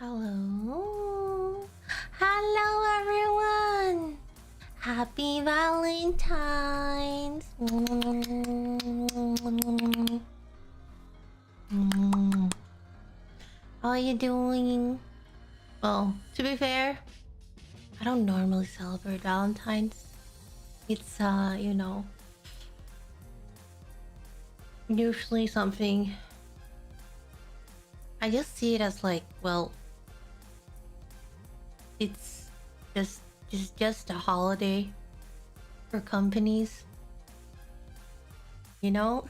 Hello. Hello, everyone. Happy Valentine's. How are you doing? Well, to be fair, I don't normally celebrate Valentine's. It's, usually something. I just see it as like, well, it's just a holiday for companies, you know?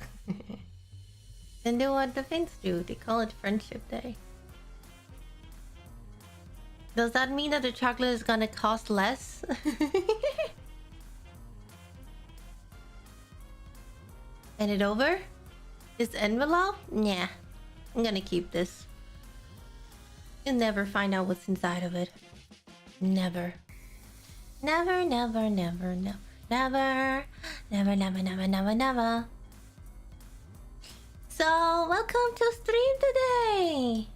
And do what the Finns do. They call it Friendship Day. Does that mean that the chocolate is gonna cost less? And it over? This envelope? Nah. I'm gonna keep this. You'll never find out what's inside of it. Never. Never, never, never, never, never. Never, never, never, never, never. So, welcome to stream today!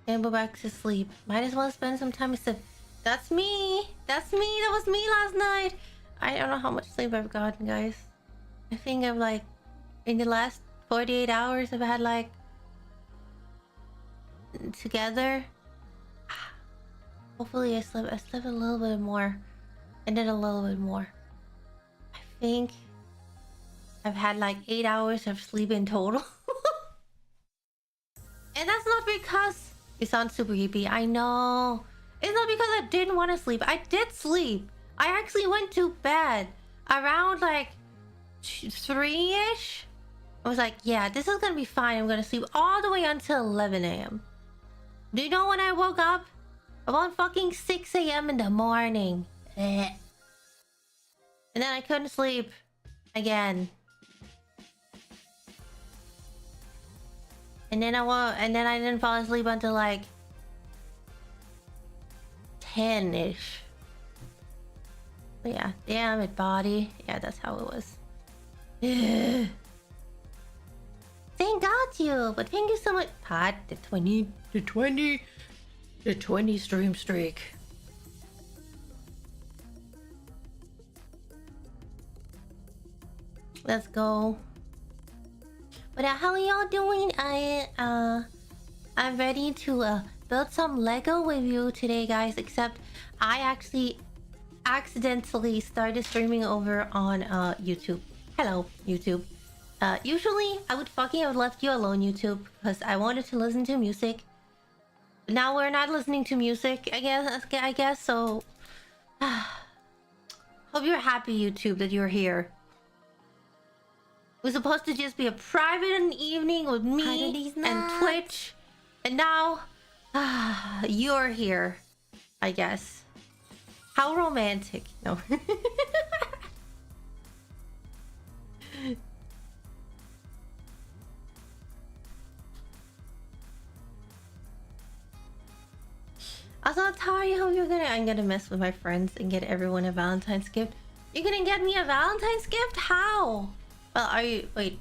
And go back to sleep. Might as well spend some time with That's me! That's me! That was me last night! I don't know how much sleep I've gotten, guys. I think I've like... in the last 48 hours I've had like... together. Hopefully I slept a little bit more. And then a little bit more. I think... I've had like 8 hours of sleep in total. And that's not because... it sounds super hippie, I know. It's not because I didn't want to sleep. I did sleep. I actually went to bed around like 3-ish. I was like, yeah, this is gonna be fine. I'm gonna sleep all the way until 11 a.m. Do you know when I woke up? About fucking 6 a.m. in the morning. And then I couldn't sleep again. And then I didn't fall asleep until like 10-ish. Yeah, damn it, body. Yeah, that's how it was. Thank God you, but thank you so much. Pat, the 20 stream streak. Let's go. But how are y'all doing? I'm ready to build some Lego with you today, guys. Except I actually accidentally started streaming over on YouTube. Hello, YouTube. Usually I would have left you alone, YouTube, because I wanted to listen to music. But now we're not listening to music, I guess. So hope you're happy, YouTube, that you're here. It was supposed to just be a private evening with me and Twitch. And now, you're here, I guess. How romantic. No. Also, Atari, hope I'm gonna mess with my friends and get everyone a Valentine's gift. You're gonna get me a Valentine's gift? How? Well, are you... wait.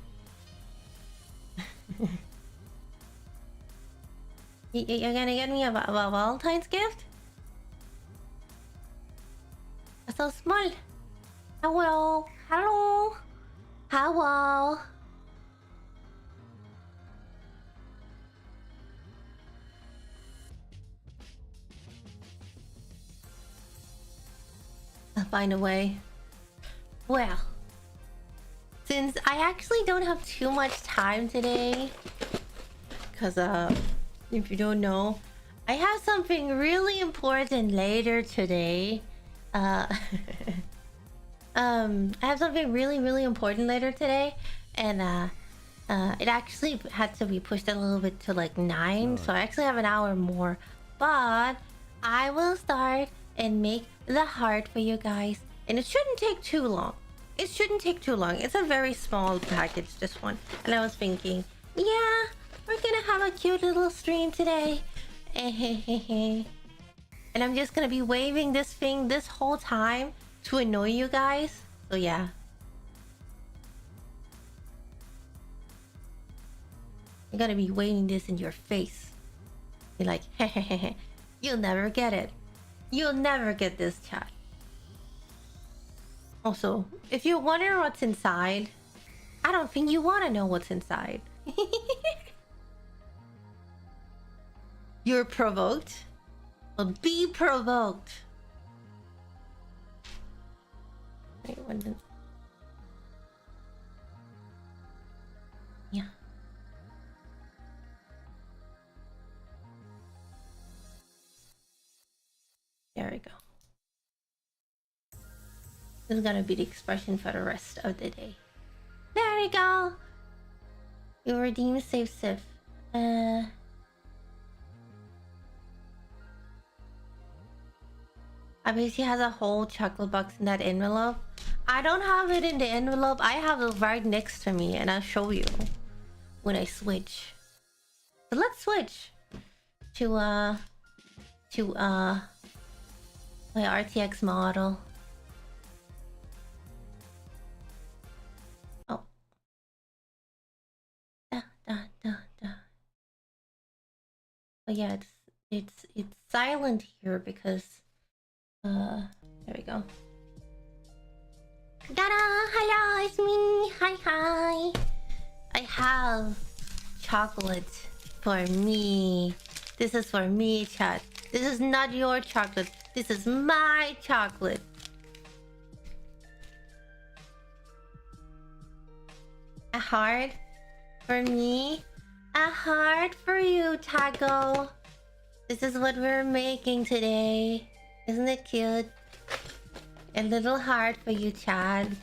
You're gonna get me a Valentine's gift? That's so small. Hello. Hello. Hello. I'll find a way. Well. Since I actually don't have too much time today, because if you don't know, I have something really important later today. I have something really important later today, and it actually had to be pushed a little bit to like 9, so I actually have an hour more. But I will start and make the heart for you guys, and it shouldn't take too long. It shouldn't take too long. It's a very small package, this one. And I was thinking, yeah, we're gonna have a cute little stream today. And I'm just gonna be waving this thing this whole time to annoy you guys. So yeah, You're gonna be waiting this in your face. You're like, hehehe, you'll never get it. You'll never get this, chat. Also, if you wonder what's inside, I don't think you want to know what's inside. You're provoked? Well, be provoked. Wait, when did... Yeah. There we go. This is gonna be the expression for the rest of the day. There we go! You redeem save Sif. I bet she has a whole chocolate box in that envelope. I don't have it in the envelope. I have it right next to me, and I'll show you when I switch. So let's switch to my RTX model. Oh. But yeah, it's silent here because there we go. Ta-da! Hello, it's me. Hi. I have chocolate for me. This is for me, chat. This is not your chocolate. This is my chocolate. A heart for me. A heart for you, Taco. This is what we're making today. Isn't it cute? A little heart for you, Chad.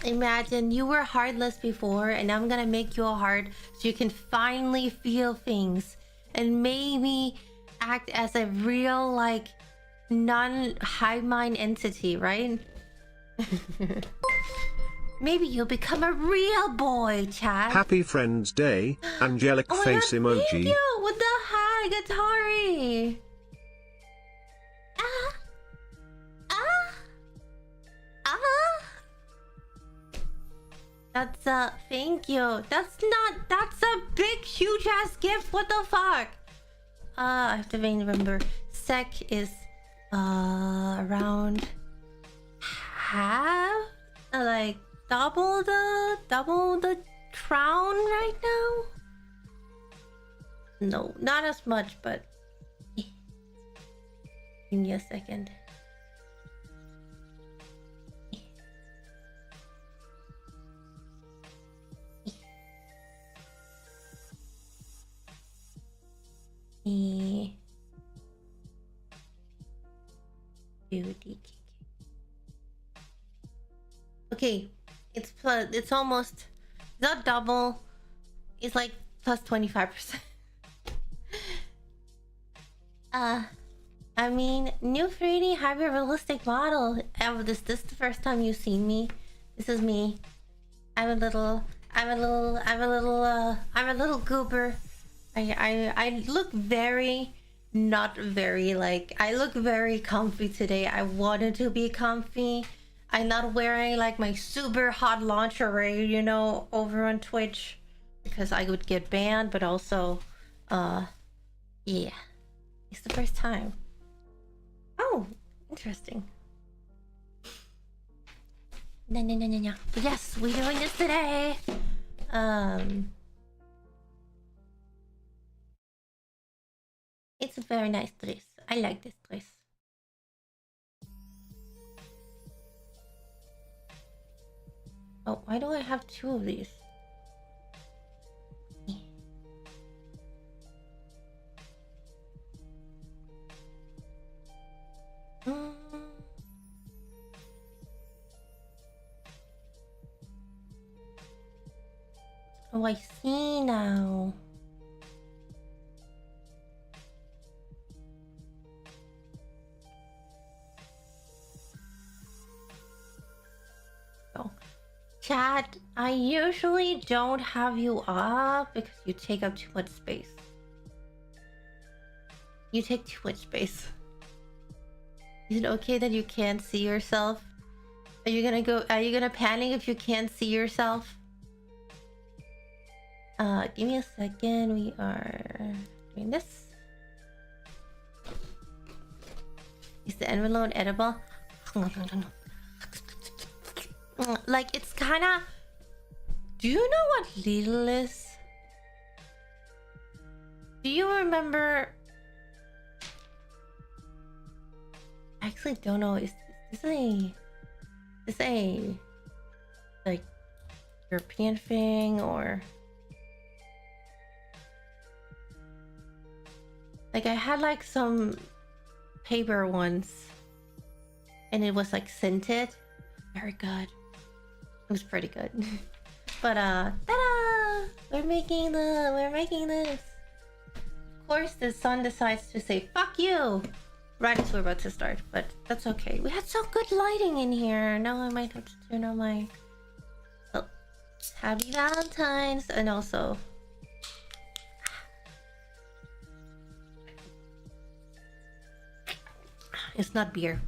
Imagine you were heartless before, and I'm gonna make you a heart so you can finally feel things and maybe act as a real, like, non-hive mind entity, right? Maybe you'll become a real boy, Chad. Happy Friends Day, angelic face God, emoji. Thank you. What the heck, Atari? That's thank you. That's a big huge ass gift. What the fuck? I have to remember. Sec is around half, like double the crown right now. No, not as much, but give me a second. Okay, it's almost not double. It's like plus 25%. I mean, new 3D hyper realistic model. This is the first time you've seen me. This is me. I'm a little goober. I look very not very like I look very comfy today. I wanted to be comfy. I'm not wearing like my super hot lingerie, you know, over on Twitch because I would get banned, but also yeah. It's the first time. Oh, interesting. No. Yes, we're doing this today. It's a very nice dress. I like this dress. Oh, why do I have two of these? Oh, I see now. Oh. Chat, I usually don't have you up because you take up too much space. You take too much space. Is it okay that you can't see yourself? Are you gonna panic if you can't see yourself? Give me a second. We are doing this. Is the envelope edible? Like, it's kind of... Do you know what Lidl is? Do you remember... I actually don't know. Is this a like European thing, or like I had like some paper once and it was like scented. Very good. It was pretty good. But ta-da! We're making this. Of course the sun decides to say fuck you right as we're about to start, but that's okay. We had so good lighting in here. Now I might have to turn on my... Oh, happy Valentine's. And also... It's not beer.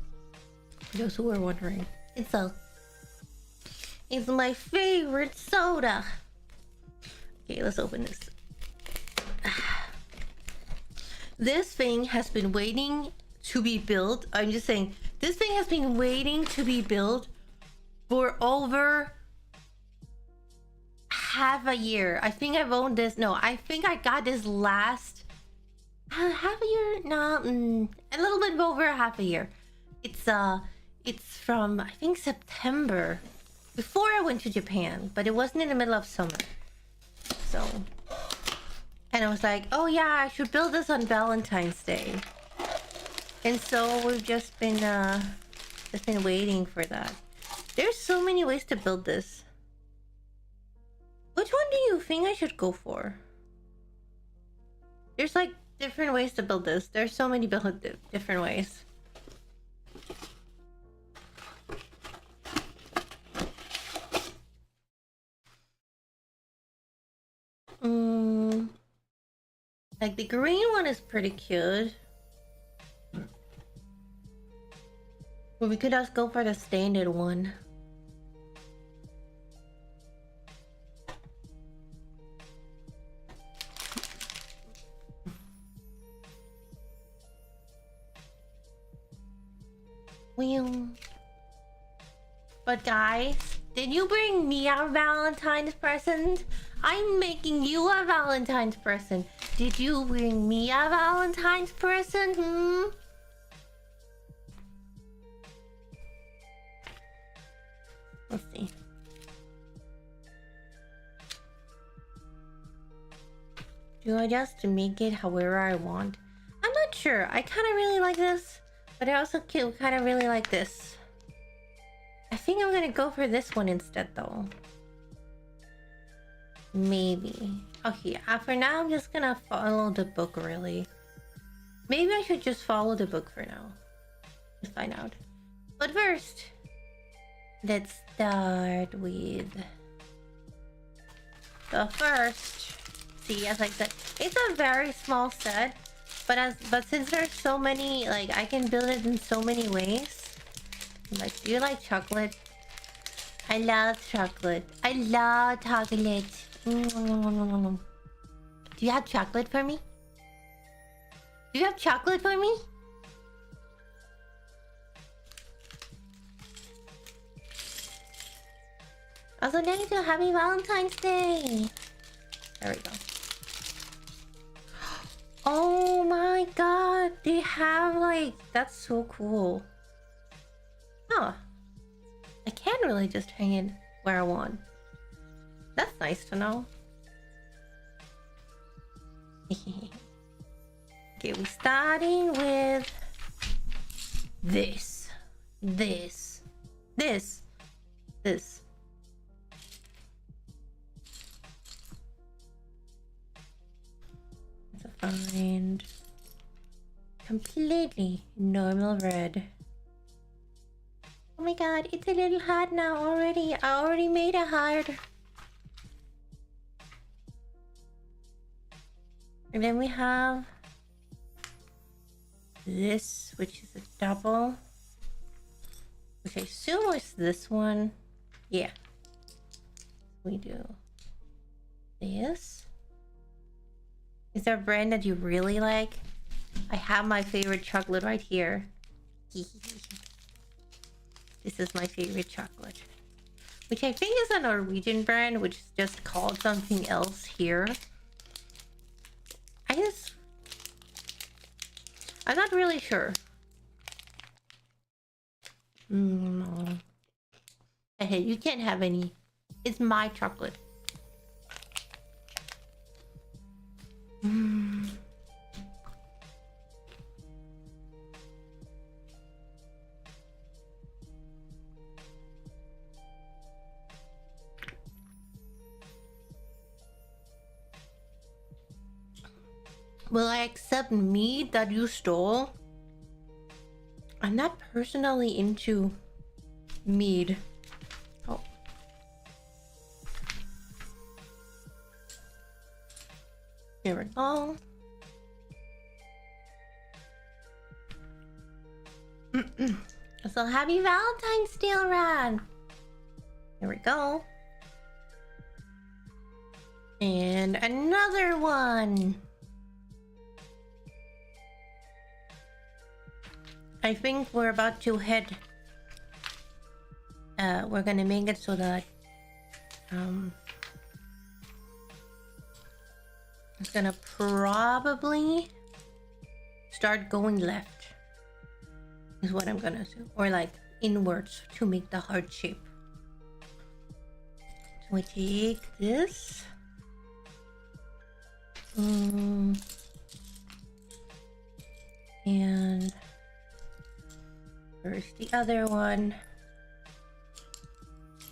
For those who are wondering. It's my favorite soda. Okay, let's open this. This thing has been waiting to be built. I'm just saying, this thing has been waiting to be built for over half a year. I think I've owned this. No, I think I got this last half a year. No, a little bit over half a year. It's from I think September, before I went to Japan, but it wasn't in the middle of summer. So, and I was like, oh yeah, I should build this on Valentine's Day. And so we've just been waiting for that. There's so many ways to build this. Which one do you think I should go for? There's like different ways to build this. There's so many different ways. Like the green one is pretty cute. But we could just go for the standard one. But guys, did you bring me a Valentine's present? I'm making you a Valentine's present. Did you bring me a Valentine's present? Let's see. Do I just make it however I want? I'm not sure. I kind of really like this, but I also kind of really like this. I think I'm gonna go for this one instead though. Maybe. Okay, for now I'm just gonna follow the book really. Maybe I should just follow the book for now. Let's find out. But first, let's start with the first. See, as I said, it's a very small set, but since there's so many, like I can build it in so many ways. Like, do you like chocolate? I love chocolate. I love chocolate. Do you have chocolate for me? Do you have chocolate for me? Also, thank you. Happy Valentine's Day. There we go. Oh my god. They have like... That's so cool. Huh. I can really just hang it where I want. That's nice to know. Okay, we're starting with this. This. Let's find completely normal red. Oh my god, it's a little hard now already. I already made it hard. And then we have this, which is a double. Which I assume was this one. Yeah. We do this. Is there a brand that you really like? I have my favorite chocolate right here. This is my favorite chocolate, which I think is a Norwegian brand, which is just called something else here. I'm not really sure. Hey, you can't have any. It's my chocolate. Will I accept meat that you stole? I'm not personally into mead. Oh. Here we go. So happy Valentine's, Steel Rad. Here we go. And another one. I think we're about to head. We're gonna make it so that it's gonna probably start going left. Is what I'm gonna do, or like inwards to make the heart shape. So we take this. And where's the other one?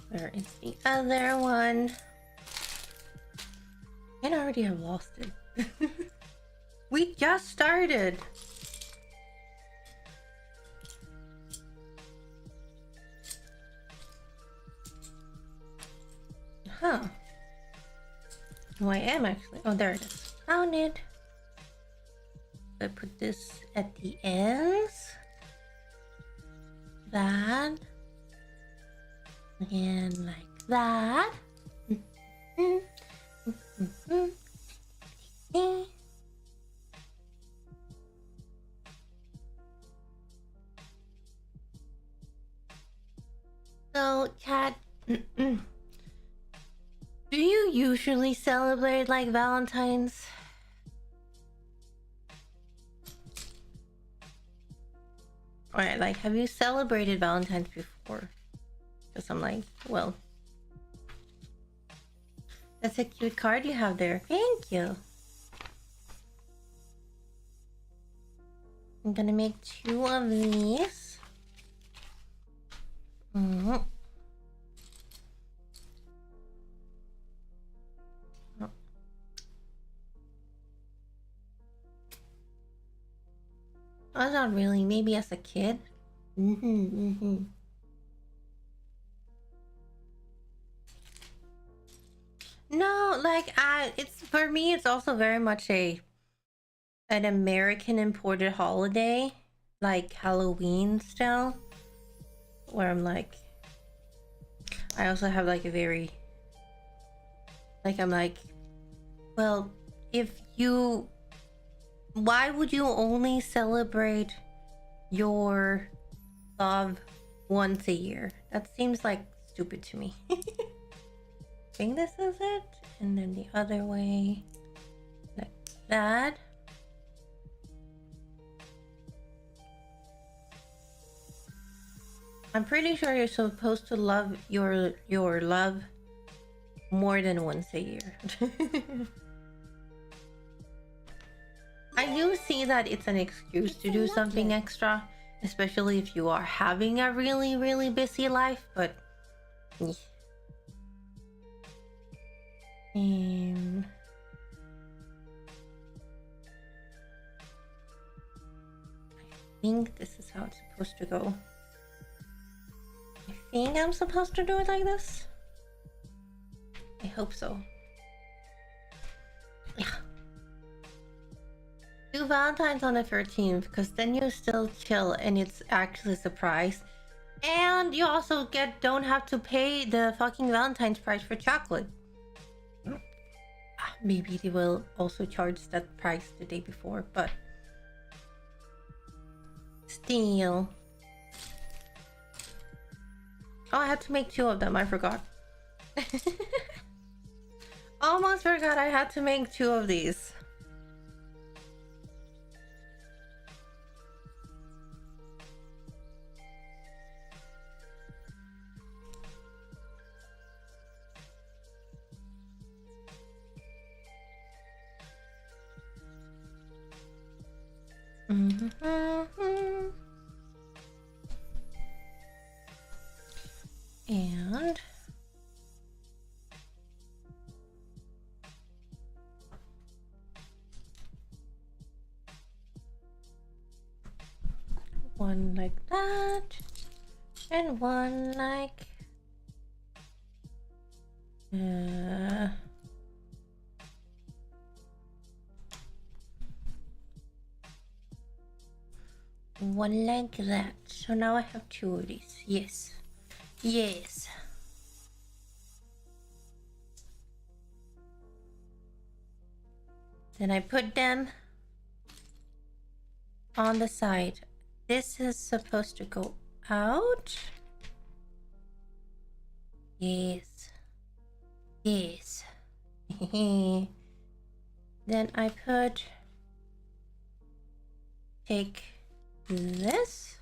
Where is the other one? I already have lost it. We just started. Huh. Oh, I am actually. Oh, there it is. Found it. I put this at the ends. That. And like that. So, Cat, do you usually celebrate like Valentine's? Alright, like, have you celebrated Valentine's before? Because I'm like, well, that's a cute card you have there. Thank you. I'm gonna make 2 of these. Oh. That's not really. Maybe as a kid. No, like it's for me. It's also very much an American imported holiday, like Halloween still. Where I'm like, I also have like a very, like I'm like, well, if you. Why would you only celebrate your love once a year? That seems like stupid to me. I think this is it. And then the other way, like that. I'm pretty sure you're supposed to love your love more than once a year. I do see that it's an excuse to do something extra, especially if you are having a really, really busy life, but... And... I think this is how it's supposed to go. I think I'm supposed to do it like this. I hope so. Yeah. Do Valentine's on the 13th, because then you still chill and it's actually a surprise. And you also don't have to pay the fucking Valentine's price for chocolate. maybe they will also charge that price the day before, but still. Oh, I had to make 2 of them. I forgot. Almost forgot I had to make 2 of these. And one like that, and one like one like that. So now I have 2 of these. Yes. Yes. Then I put them on the side. This is supposed to go out. Yes. Yes. Then I take this.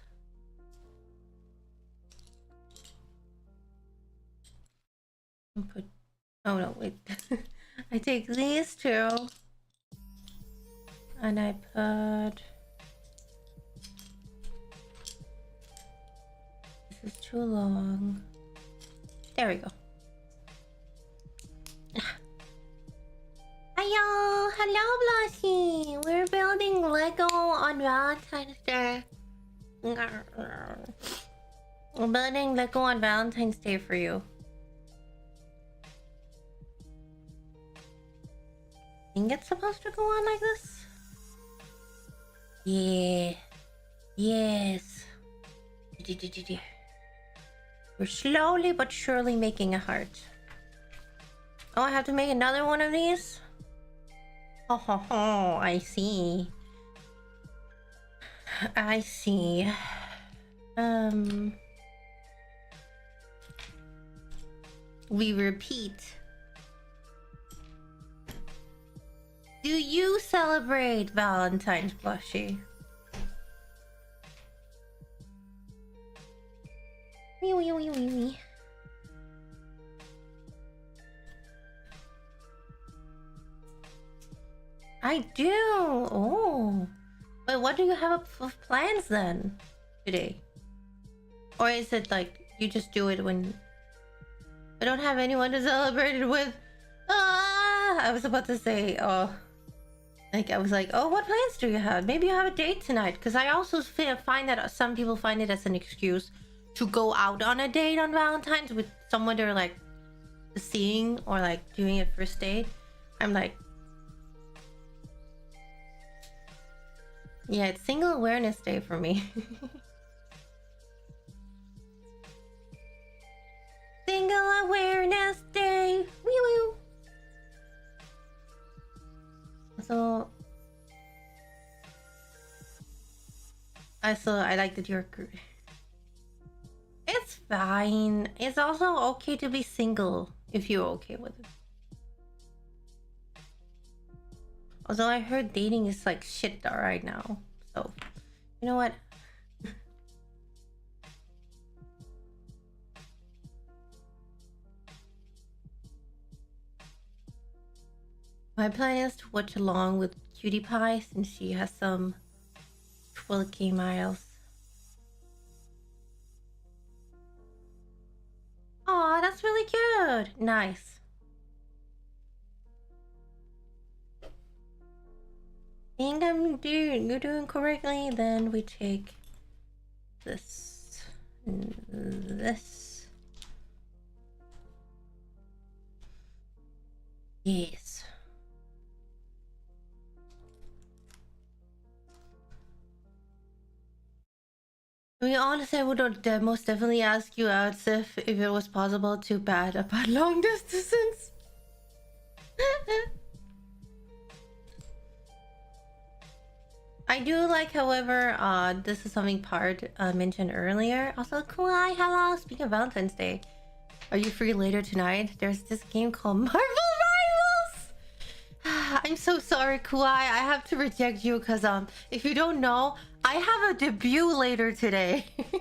And put, oh no, wait. I take these 2. And I put, this is too long. There we go. Hiyo! Hello, Blushy! We're building Lego on Valentine's Day. We're building Lego on Valentine's Day for you. I think it's supposed to go on like this? Yeah. Yes. We're slowly but surely making a heart. Oh, I have to make another one of these? Oh, ho, ho, I see. I see. We repeat. Do you celebrate Valentine's, Blushy? Wee wee wee wee wee. I do. Oh, but what do you have of plans then today? Or is it like you just do it when I don't have anyone to celebrate it with? Ah, I was about to say, oh, like I was like, oh, what plans do you have? Maybe you have a date tonight, because I also find that some people find it as an excuse to go out on a date on Valentine's with someone they're like seeing or like doing a first date. I'm like, yeah, it's Single Awareness Day for me. Single Awareness Day. Wee woo. So I like that you're. It's fine. It's also okay to be single if you're okay with it. Although I heard dating is like shit right now. So, you know what? My plan is to watch along with Cutie Pie since she has some 12K miles. Aw, that's really cute. Nice. Think you're doing correctly. Then we take this and this. Yes. I mean, honestly, I would most definitely ask you out if it was possible to bat about long distance. I do like, however, this is something Part mentioned earlier. Also, Kuai, hello. Speaking of Valentine's Day, are you free later tonight? There's this game called Marvel Rivals. I'm so sorry, Kuai. I have to reject you because if you don't know, I have a debut later today, and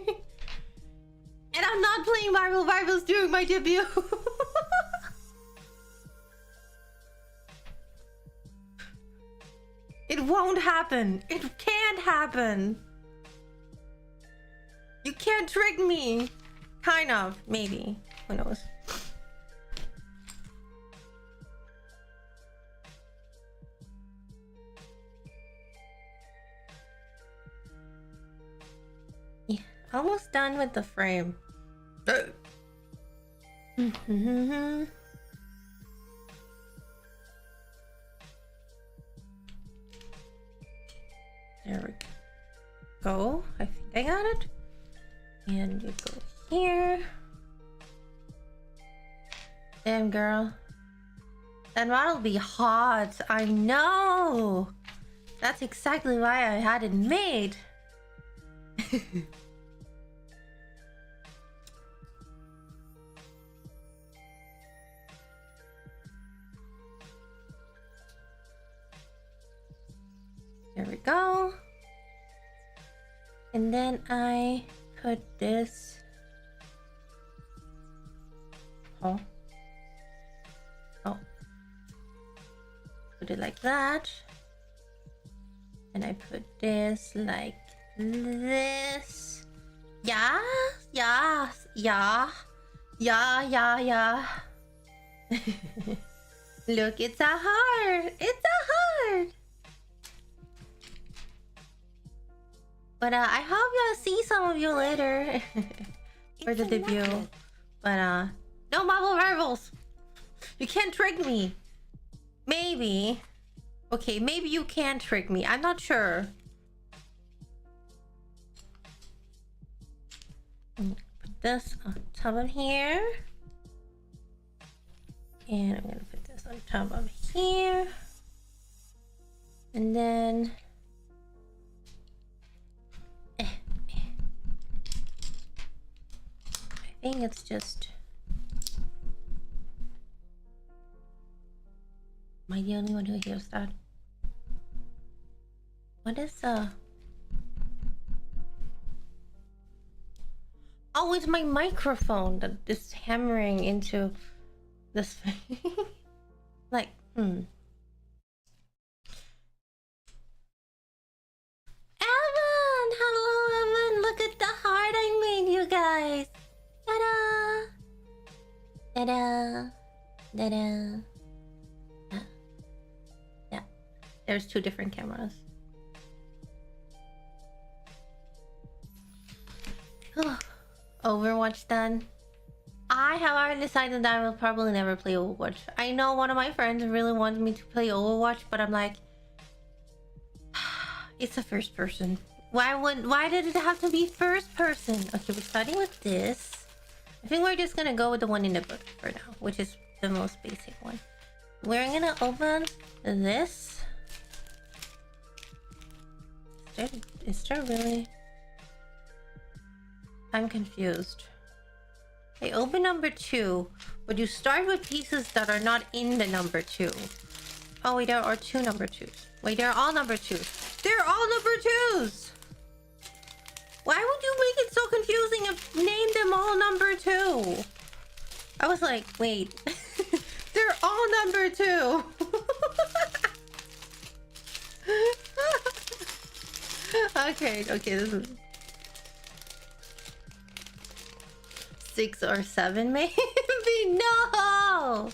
I'm not playing Marvel Rivals during my debut. It won't happen. It can't happen. You can't trick me. Kind of, maybe. Who knows? Yeah, almost done with the frame. There we go. I think I got it. And you go here. Damn, girl. That model'll be hot. I know. That's exactly why I had it made. There we go. And then I put this. Oh. Put it like that. And I put this like this. Yeah. Look, it's a heart. It's a heart. But I hope you'll see some of you later for the debut. NUTLET. But no Marvel Rivals. You can't trick me. Maybe. Okay, maybe you can trick me. I'm not sure. Put this on top of here. And I'm gonna put this on top of here. And then I think it's just... Am I the only one who hears that? What is Oh, it's my microphone that is hammering into this thing. Like, Evan! Hello, Evan! Look at the heart I made, you guys! Ta-da! Ta-da! Ta-da! Yeah. There's two different cameras. Overwatch done. I have already decided that I will probably never play Overwatch. I know one of my friends really wants me to play Overwatch, but I'm like, it's a first person. Why did it have to be first person? Okay, we're starting with this. I think we're just gonna go with the one in the book for now, which is the most basic one. We're gonna open this. Is there really? I'm confused. I open number 2, but you start with pieces that are not in the number 2. Oh wait, there are 2 number 2s. Wait, they're all number 2s. They're all number 2s! Why would you make it so confusing and name them all number 2? I was like, wait. They're all number 2! Okay, this is... 6 or 7 maybe? No!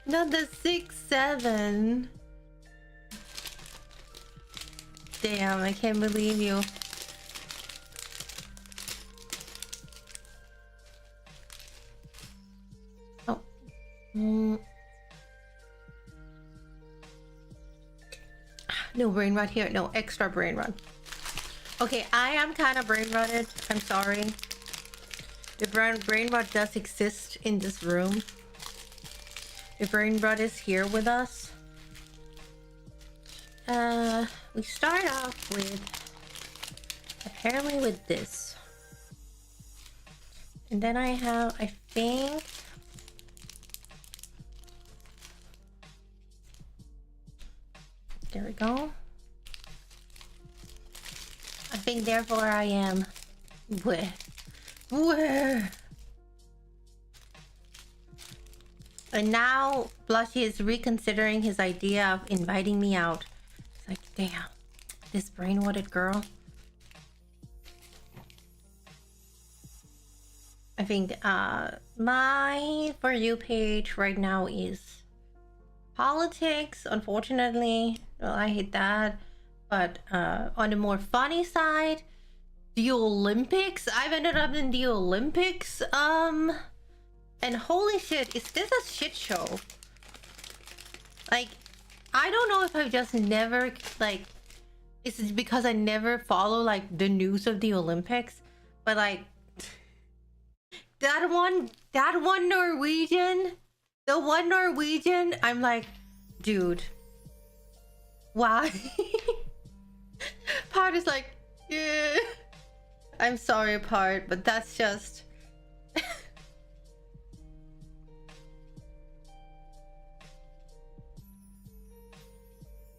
Not the 6, 7. Damn, I can't believe you. Oh. No brain rot here. No, extra brain rot. Okay, I am kind of brain rotted. I'm sorry. The brain rot does exist in this room. The brain rot is here with us. We start off with apparently with this, and then I have, I think, there we go. I think therefore I am where and now Blushy is reconsidering his idea of inviting me out. It's like, damn, this brain-whatted girl. I think my For You page right now is politics, unfortunately. Well, I hate that. But on the more funny side, the Olympics. I've ended up in the Olympics. And holy shit, is this a shit show? Like, I don't know if I've just never, like, is it because I never follow, like, the news of the Olympics? But, like, that one Norwegian, the one Norwegian, I'm like, dude, why? Part is like, yeah. I'm sorry, Part, but that's just...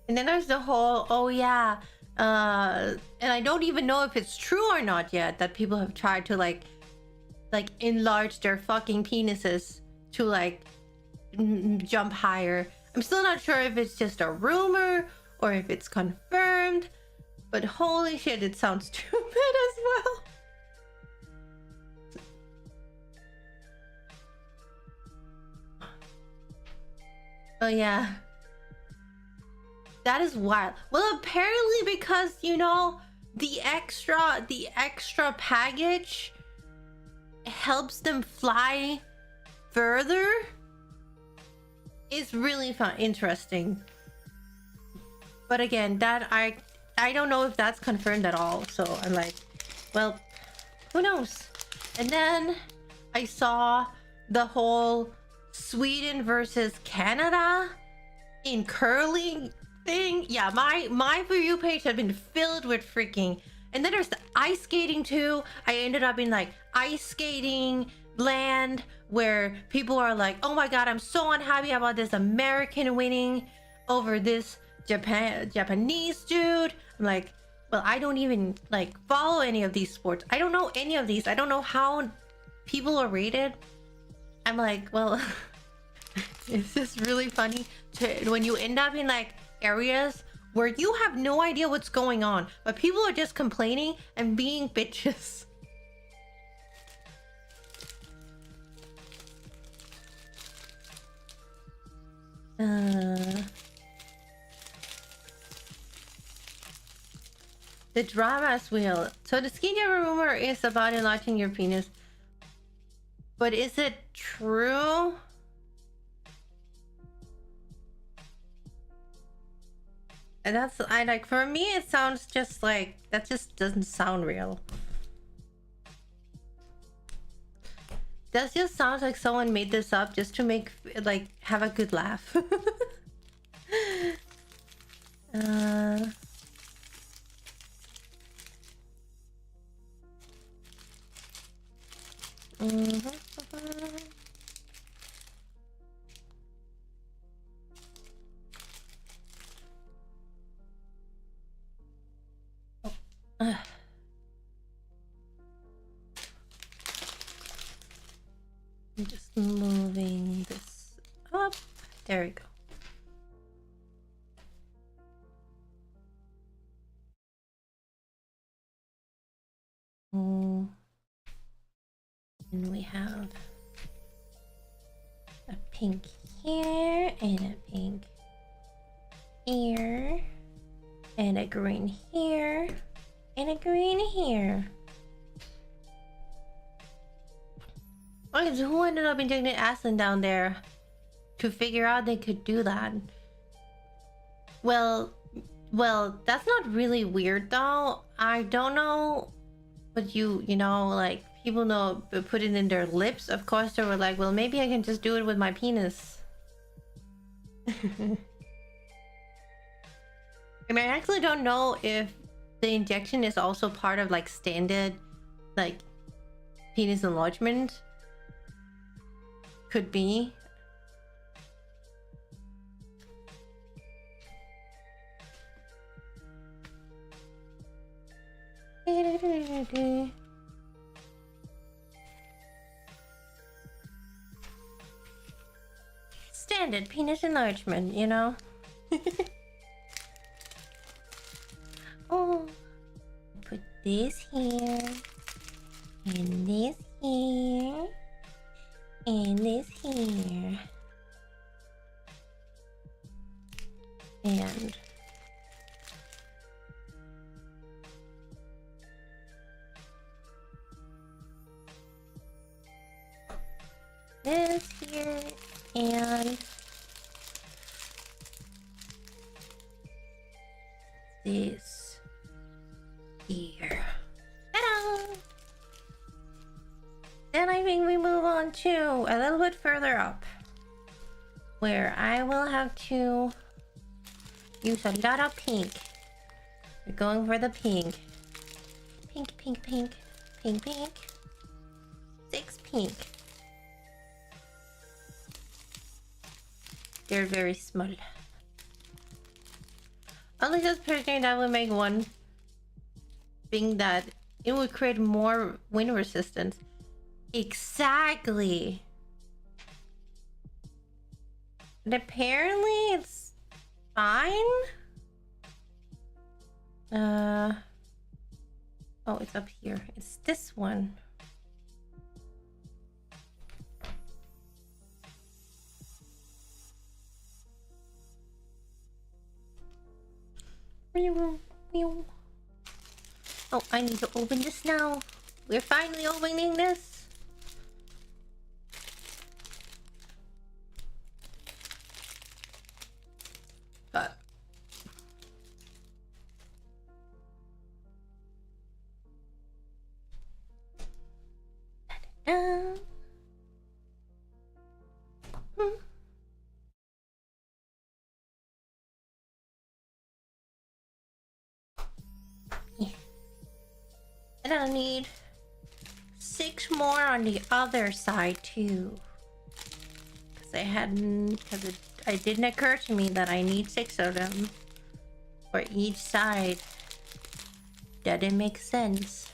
And then there's the whole, oh yeah, and I don't even know if it's true or not yet, that people have tried to like enlarge their fucking penises to like jump higher. I'm still not sure if it's just a rumor or if it's confirmed, but holy shit, it sounds stupid as well. Oh yeah. That is wild. Well, apparently because, you know, the extra package helps them fly further. Is really fun, interesting. But again, that I don't know if that's confirmed at all. So I'm like, well, who knows? And then I saw the whole Sweden versus Canada in curling thing. Yeah, my For You page had been filled with freaking, and then there's the ice skating too. I ended up in like ice skating land where people are like, oh my god, I'm so unhappy about this American winning over this Japanese dude. I'm like, well, I don't even like follow any of these sports. I don't know any of these. I don't know how people are rated. I'm like, well, it's just really funny to when you end up in like areas where you have no idea what's going on, but people are just complaining and being bitches. The drama's wheel. So the skincare rumor is about enlarging your penis, but is it true? And that's, I like, for me it sounds just like, that just doesn't sound real. That just sounds like someone made this up just to make, like, have a good laugh. I'm just moving this up. There we go. And we have a pink here and a pink here and a green here and a green here. Okay, so who ended up injecting acid down there to figure out they could do that? Well, that's not really weird though. I don't know, but you know, like, people know, put it in their lips. Of course they were like, well, maybe I can just do it with my penis. It I mean, I actually don't know if the injection is also part of like standard, like penis enlargement. Could be. Standard penis enlargement, you know? Oh, put this here, and this here, and this here, and this here, and this here. Ta-da! Then I think we move on to a little bit further up, where I will have to use a lot of pink. We're going for the pink. Pink, pink, pink, pink, pink. 6 pink. They're very small. Only just personally that would make one thing that it would create more wind resistance. Exactly. And apparently it's fine. Oh, it's up here. It's this one. Oh, I need to open this now. We're finally opening this. But yeah. And I'll need 6 more on the other side too. Because it didn't occur to me that I need 6 of them for each side. Doesn't make sense.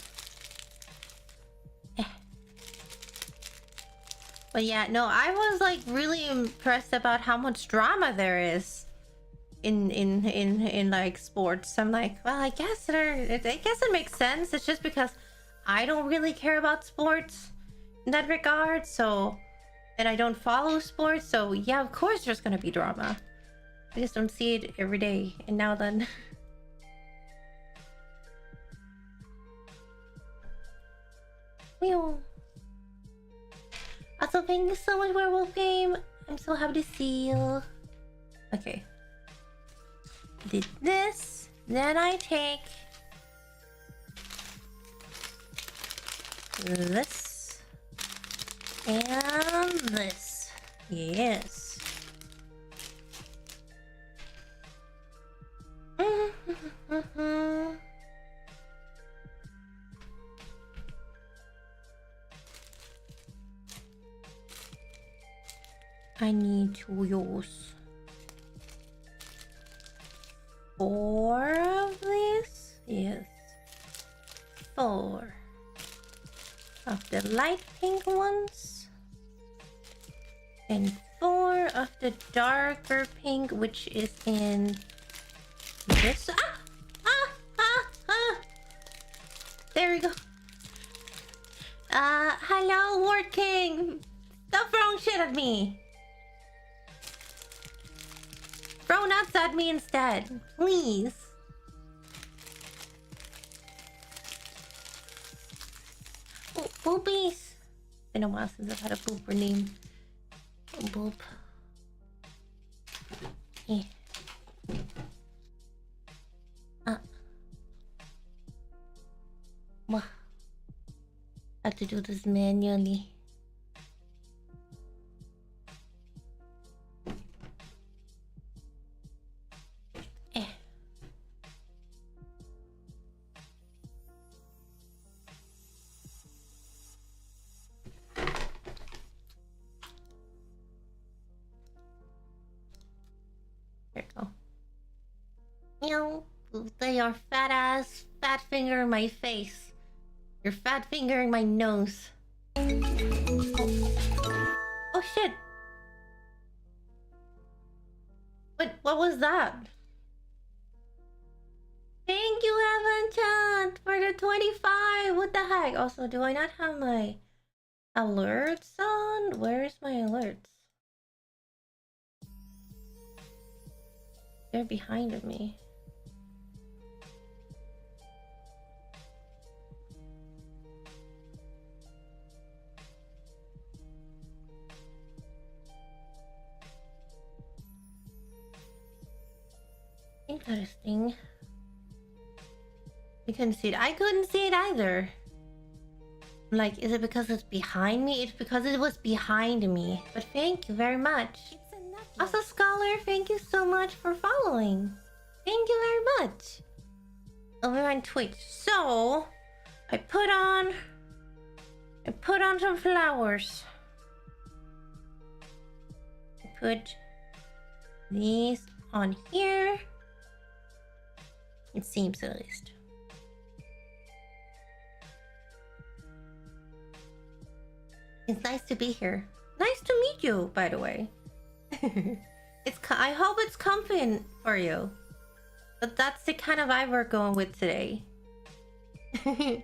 But yeah, no, I was like really impressed about how much drama there is in like sports. I'm like, well, I guess it makes sense. It's just because I don't really care about sports in that regard, so, and I don't follow sports, so yeah, of course there's gonna be drama. I just don't see it every day. And now then. Also, thank you so much, Werewolf Game. I'm so happy to see you. Okay. Did this, then I take this and this. Yes. I need to use 4 of these. Yes. 4 of the light pink ones. And 4 of the darker pink, which is in this. There we go. Hello, Ward King. Stop throwing shit at me. Throw nuts at me instead, please. Oh, boobies. Been a while since I've had a booper name. Oh, boop. Yeah. Well, I have to do this manually. You know, your fat ass, fat finger in my face. Your fat finger in my nose. Oh shit. What was that? Thank you, Evan Chan, for the 25. What the heck? Also, do I not have my alerts on? Where's my alerts? They're behind me. Interesting. You couldn't see it. I couldn't see it either. Like, is it because it's behind me? It's because it was behind me. But thank you very much. Also, Scholar, thank you so much for following. Thank you very much. Over on Twitch. So, I put on some flowers. I put these on here. It seems at least. It's nice to be here. Nice to meet you, by the way. I hope it's comfy for you. But that's the kind of vibe we're going with today. Oh.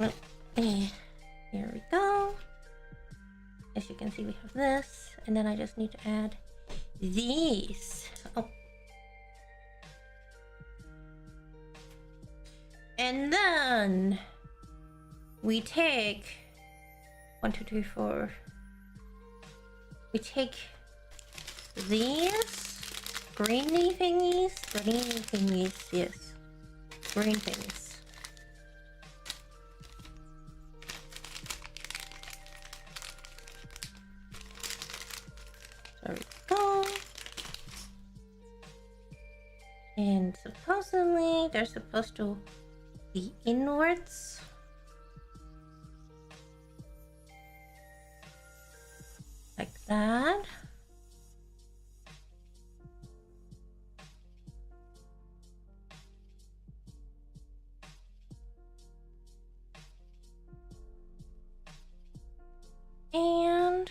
Oh. Here we go. As you can see, we have this. And then I just need to add these. Oh. And then we take 1, 2, 3, 4. We take these greeny thingies, yes, green things. There we go. And supposedly they're supposed to be inwards. Like that. And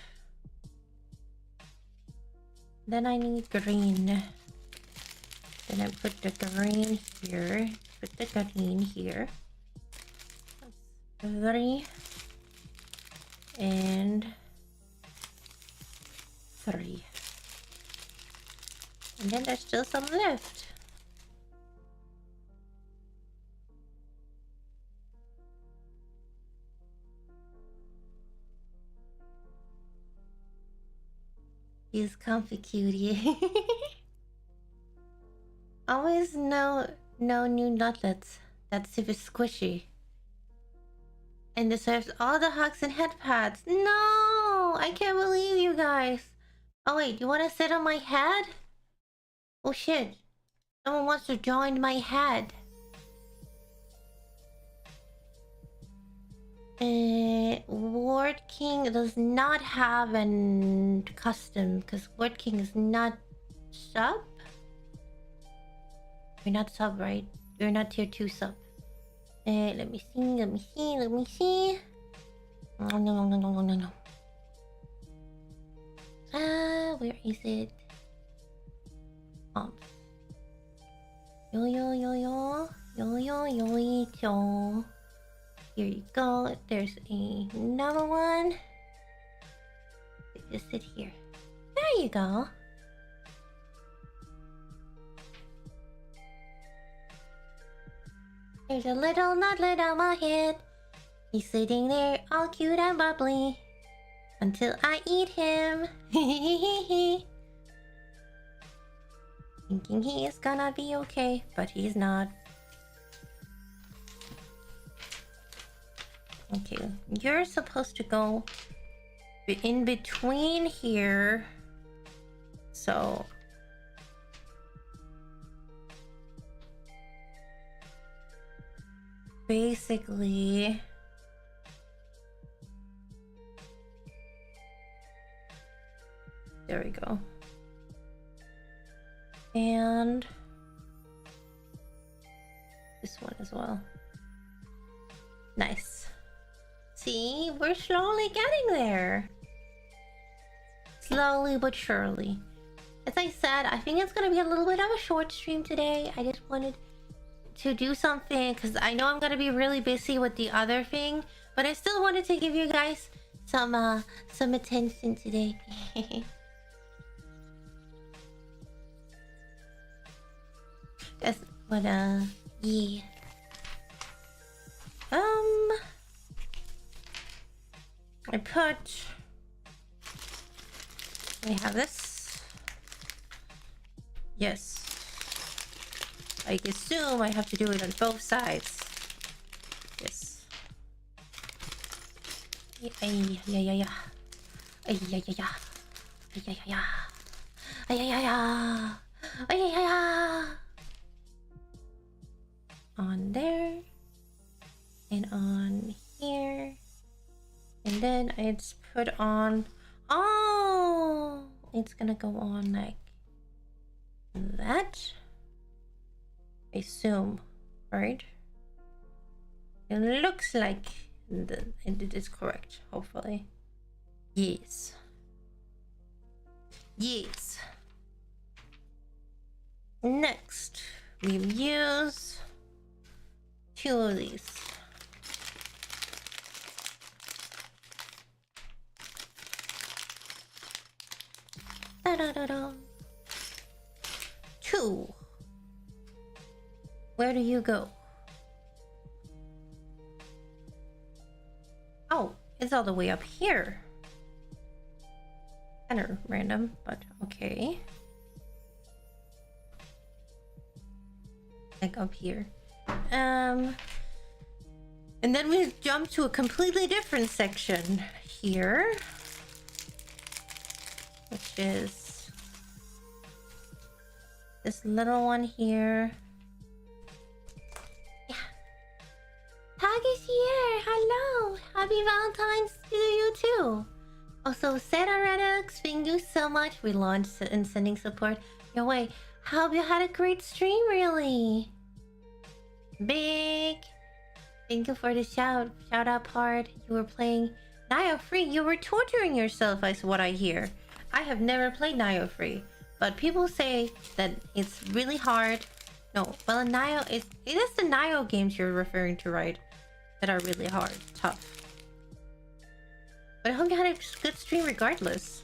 then I need green. Then I put the green here. Put the green here. That's 3 and 3. And then there's still some left. He's comfy cutie. Always no new nutlets. That's super squishy. And deserves all the hugs and head pats. No! I can't believe you guys. Oh wait, you wanna sit on my head? Oh shit. Someone wants to join my head. Ward King does not have an custom because Ward King is not sub. You're not sub, right? You're not tier 2 sub. Let me see. No. Where is it? Yo. Here you go. There's another one. Just sit here. There you go. There's a little nutlet on my head. He's sitting there all cute and bubbly until I eat him. Thinking he is gonna be okay, but he's not. Okay, you're supposed to go in between here. So basically There we go. And this one as well. Nice. See, we're slowly getting there. Slowly but surely. As I said, I think it's gonna be a little bit of a short stream today. I just wanted to do something because I know I'm gonna be really busy with the other thing, but I still wanted to give you guys some attention today. That's what yeah. We have this. Yes. I assume I have to do it on both sides. Yes. Yeah. On there. And on here. And then it's put on. Oh! It's gonna go on like that. I assume, right? It looks like it is correct, hopefully. Yes. Yes. Next, we use 2 of these. Da-da-da-da. 2. Where do you go? Oh, it's all the way up here. Kind of random, but okay. Like up here. And then we jump to a completely different section here, which is this little one here. Yeah. Tag is here. Hello. Happy Valentine's to you too. Also, Setaredex, thank you so much. We launched and sending support your way. Hope you had a great stream, really. Big. Thank you for the shout out part. You were playing Nio Free. You were torturing yourself, is what I hear. I have never played Nio Free, but people say that it's really hard. No, well, Nio it is the Nio games you're referring to, right? That are really hard, tough. But I hope you had a good stream regardless.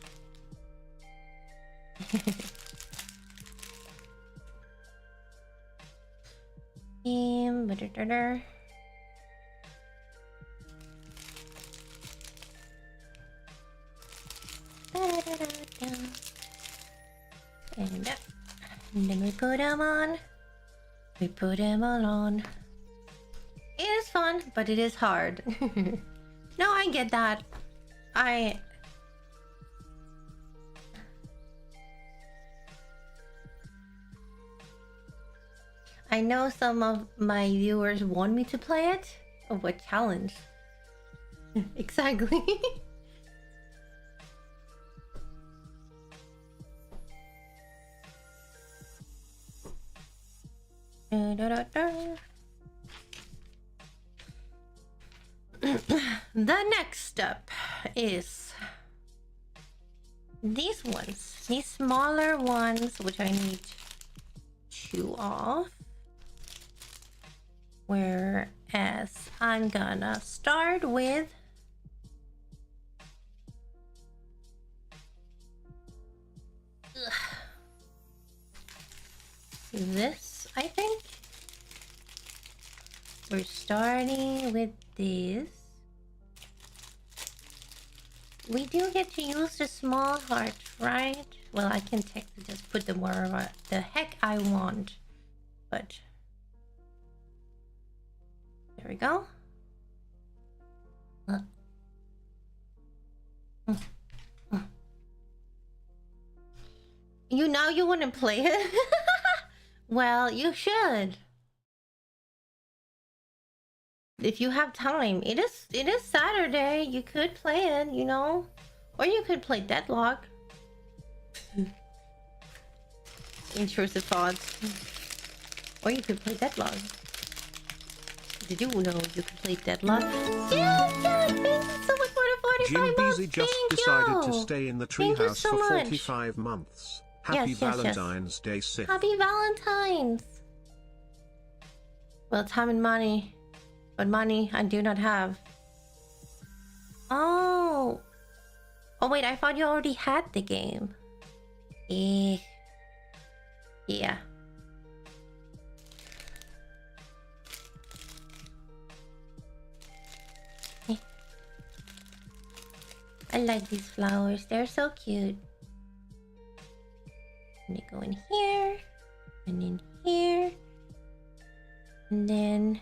And then we put them on. We put them all on. It is fun, but it is hard. No, I get that. I know some of my viewers want me to play it. Oh, what challenge? Exactly. The next step is these ones, these smaller ones, which I need 2 off. Whereas I'm gonna start with this, I think. We're starting with this. We do get to use the small heart, right? Well, I can technically just put them wherever the heck I want. But there we go. You know you wouldn't play it? Well, you should. If you have time. It is Saturday. You could play it, you know? Or you could play Deadlock. intrusive thoughts. Or you could play Deadlock. Did you know you could play Deadlock? Yes, thank you so much for the 45 Jim months. Beezy just decided to stay in the treehouse so for much. 45 months. Happy Valentine's Day, Sith. Happy Valentine's. Well, time and money. But money I do not have. Oh. Oh wait, I thought you already had the game. Yeah. I like these flowers. They're so cute. Let me go in here. And in here. And then...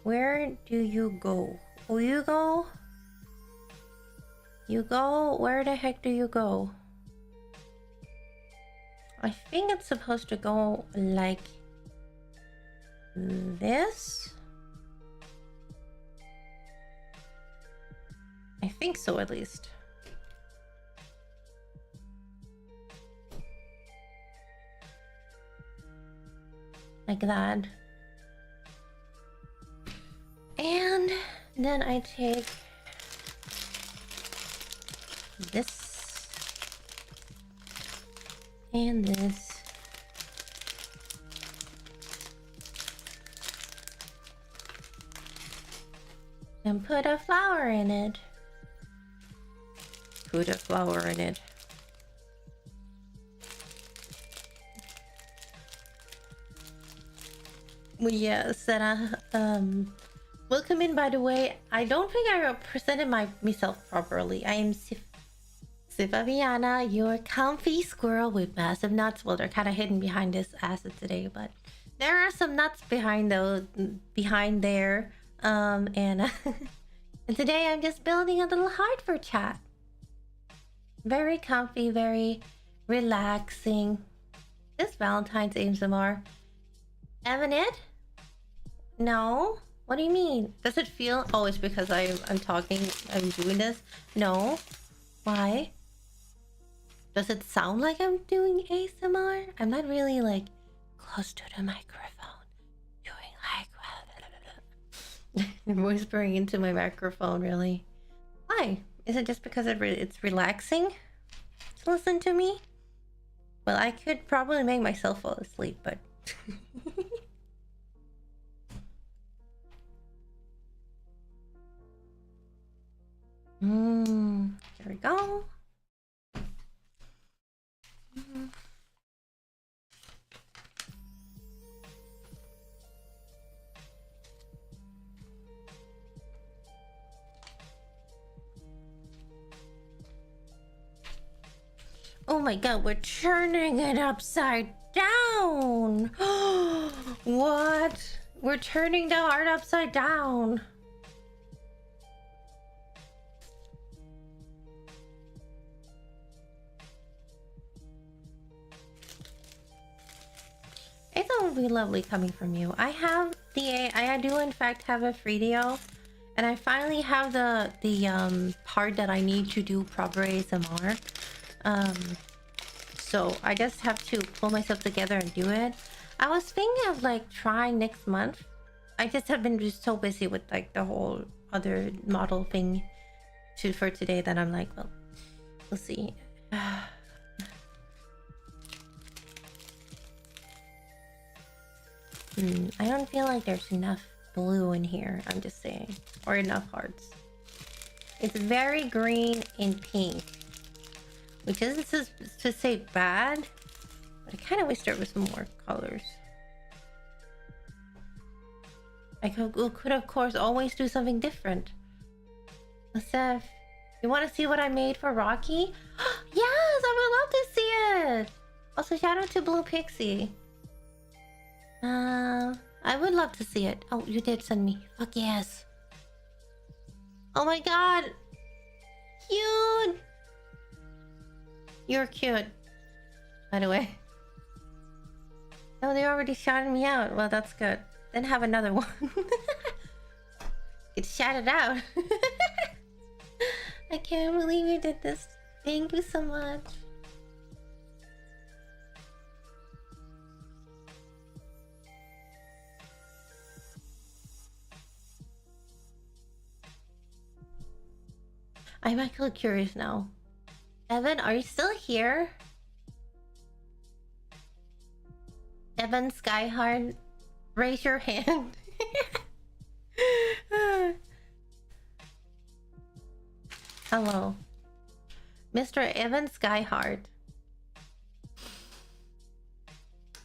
where do you go? Oh, you go? You go? Where the heck do you go? I think it's supposed to go like... this? I think so, at least. Like that. And then I take this and this. And put a flower in it. Put a flower in it. Well, yeah, Sarah, welcome in, by the way. I don't think I presented myself properly. I am Sifaviana, your comfy squirrel with massive nuts. Well, they're kind of hidden behind this asset today, but there are some nuts behind there. And and today I'm just building a little heart for chat. Very comfy, very relaxing. This Valentine's ASMR. Evanit? No? What do you mean? Does it feel... oh, it's because I'm talking, I'm doing this? No. Why? Does it sound like I'm doing ASMR? I'm not really like close to the microphone. Doing like... I'm whispering into my microphone, really. Why? Is it just because it's relaxing to listen to me? Well, I could probably make myself fall asleep, but... Here we go. Oh my god, we're turning it upside down. What? We're turning the heart upside down. I thought it would be lovely coming from you. I do in fact have a video, and I finally have the part that I need to do proper ASMR. So I just have to pull myself together and do it. I was thinking of like trying next month. I just have been just so busy with like the whole other model thing for today that I'm like, well, we'll see. I don't feel like there's enough blue in here, I'm just saying. Or enough hearts. It's very green and pink. Which isn't to say bad, but I kind of wish there was some more colors. I could of course always do something different. Seth, you want to see what I made for Rocky? Yes, I would love to see it! Also, shout out to Blue Pixie. I would love to see it. Oh, you did send me. Fuck yes. Oh my god! Cute! You're cute, by the way. Oh, they already shouted me out. Well, that's good. Then have another one. Get shouted out. I can't believe you did this. Thank you so much. I'm actually curious now. Evan, are you still here? Evan Skyheart, raise your hand. Hello. Mr. Evan Skyheart.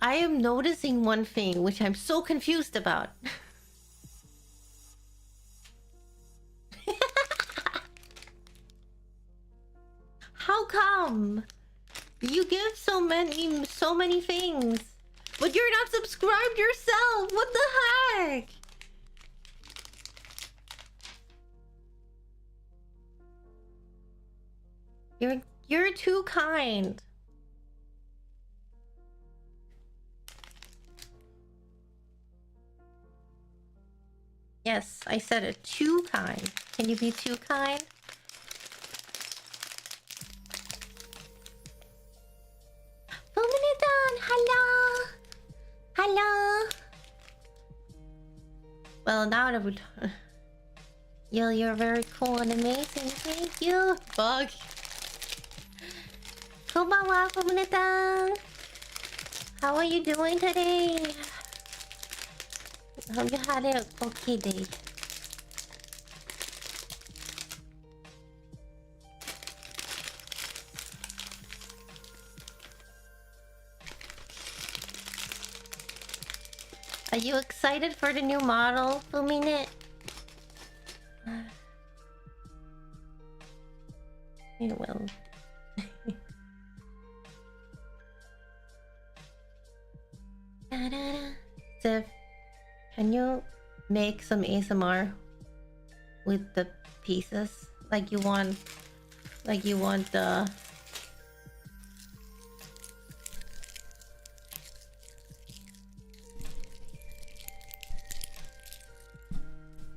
I am noticing one thing which I'm so confused about. How come? You give so many things, but you're not subscribed yourself. What the heck? You're too kind. Yes, I said it. Too kind. Can you be too kind? Hello. Hello. Well, now that we you're very cool and amazing. Thank you. Bug. Konbanwa, Fumineta. How are you doing today? Hope you had a okay day. Are you excited for the new model, Fumine? You will. Ziv, can you make some ASMR with the pieces? Like you want the...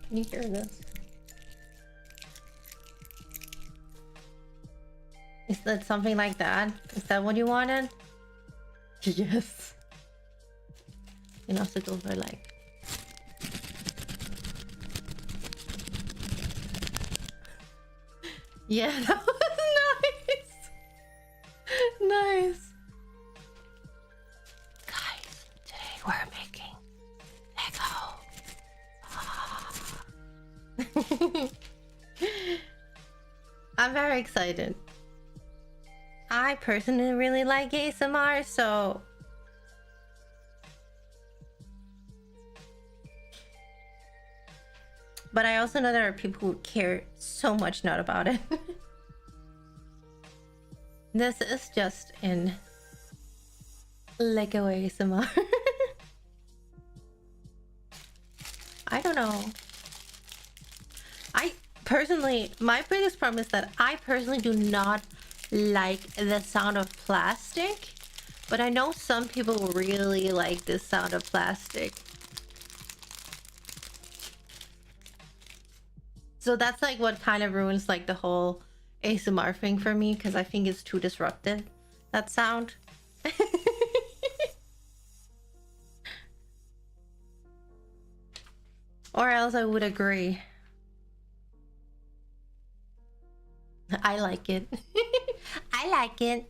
Can you hear this? Is that something like that? Is that what you wanted? Yes. You know, sit over like... Yeah, that was nice. Nice. Guys, today we're making Lego. I'm very excited. I personally really like ASMR, so... But I also know there are people who care so much not about it. This is just in Lego ASMR. I don't know. I personally, my biggest problem is that I personally do not like the sound of plastic, but I know some people really like the sound of plastic. So that's like what kind of ruins like the whole ASMR thing for me, because I think it's too disruptive, that sound. Or else I would agree. I like it. I like it.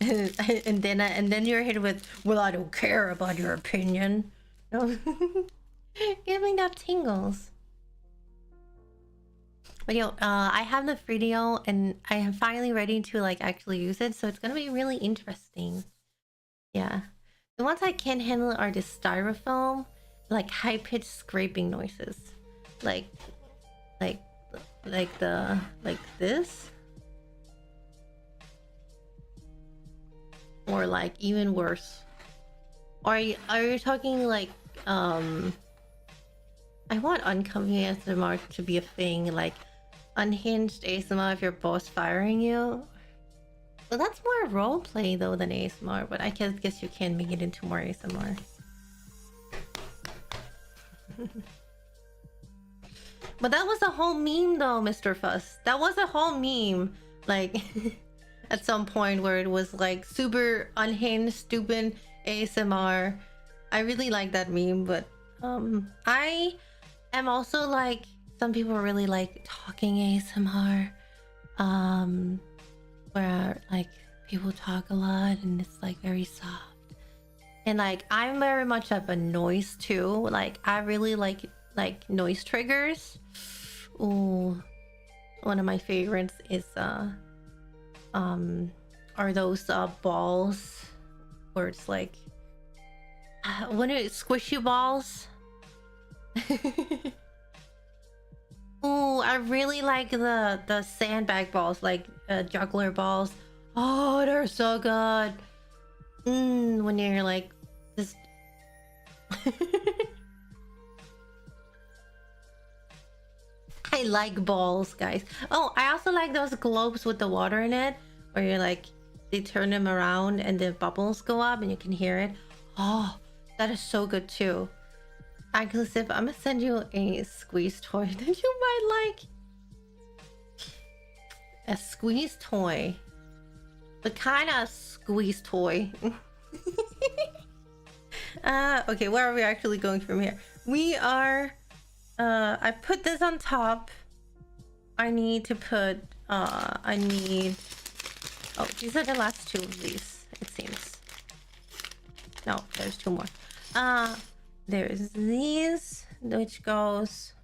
And then you're hit with, well, I don't care about your opinion. No. Giving that tingles. But yo, I have the video and I am finally ready to like actually use it, so it's gonna be really interesting. Yeah. The ones I can't handle are the styrofoam, like high-pitched scraping noises. Like this. Or like even worse. Or are you talking like I want uncomfy ASMR to be a thing, like unhinged ASMR if your boss firing you. Well, that's more roleplay though than ASMR, but I guess you can make it into more ASMR. But that was a whole meme though, Mr. Fuss. That was a whole meme. Like at some point where it was like super unhinged, stupid ASMR. I really like that meme, but I am also like, some people really like talking ASMR, where like people talk a lot and it's like very soft. And like I'm very much of a noise too. Like I really like noise triggers. Ooh, one of my favorites is are those balls where it's like when it squishy balls. Ooh, I really like the sandbag balls, like juggler balls. Oh, they're so good. When you're like just I like balls, guys. Oh, I also like those globes with the water in it, where you're like, they turn them around and the bubbles go up and you can hear it. Oh, that is so good too. Actually, Sif, I'm gonna send you a squeeze toy that you might like. A squeeze toy. The kind of squeeze toy. Okay, where are we actually going from here? We are... I put this on top. I need to put... I need... Oh, these are the last two of these, it seems. No, there's two more. There's these, which goes...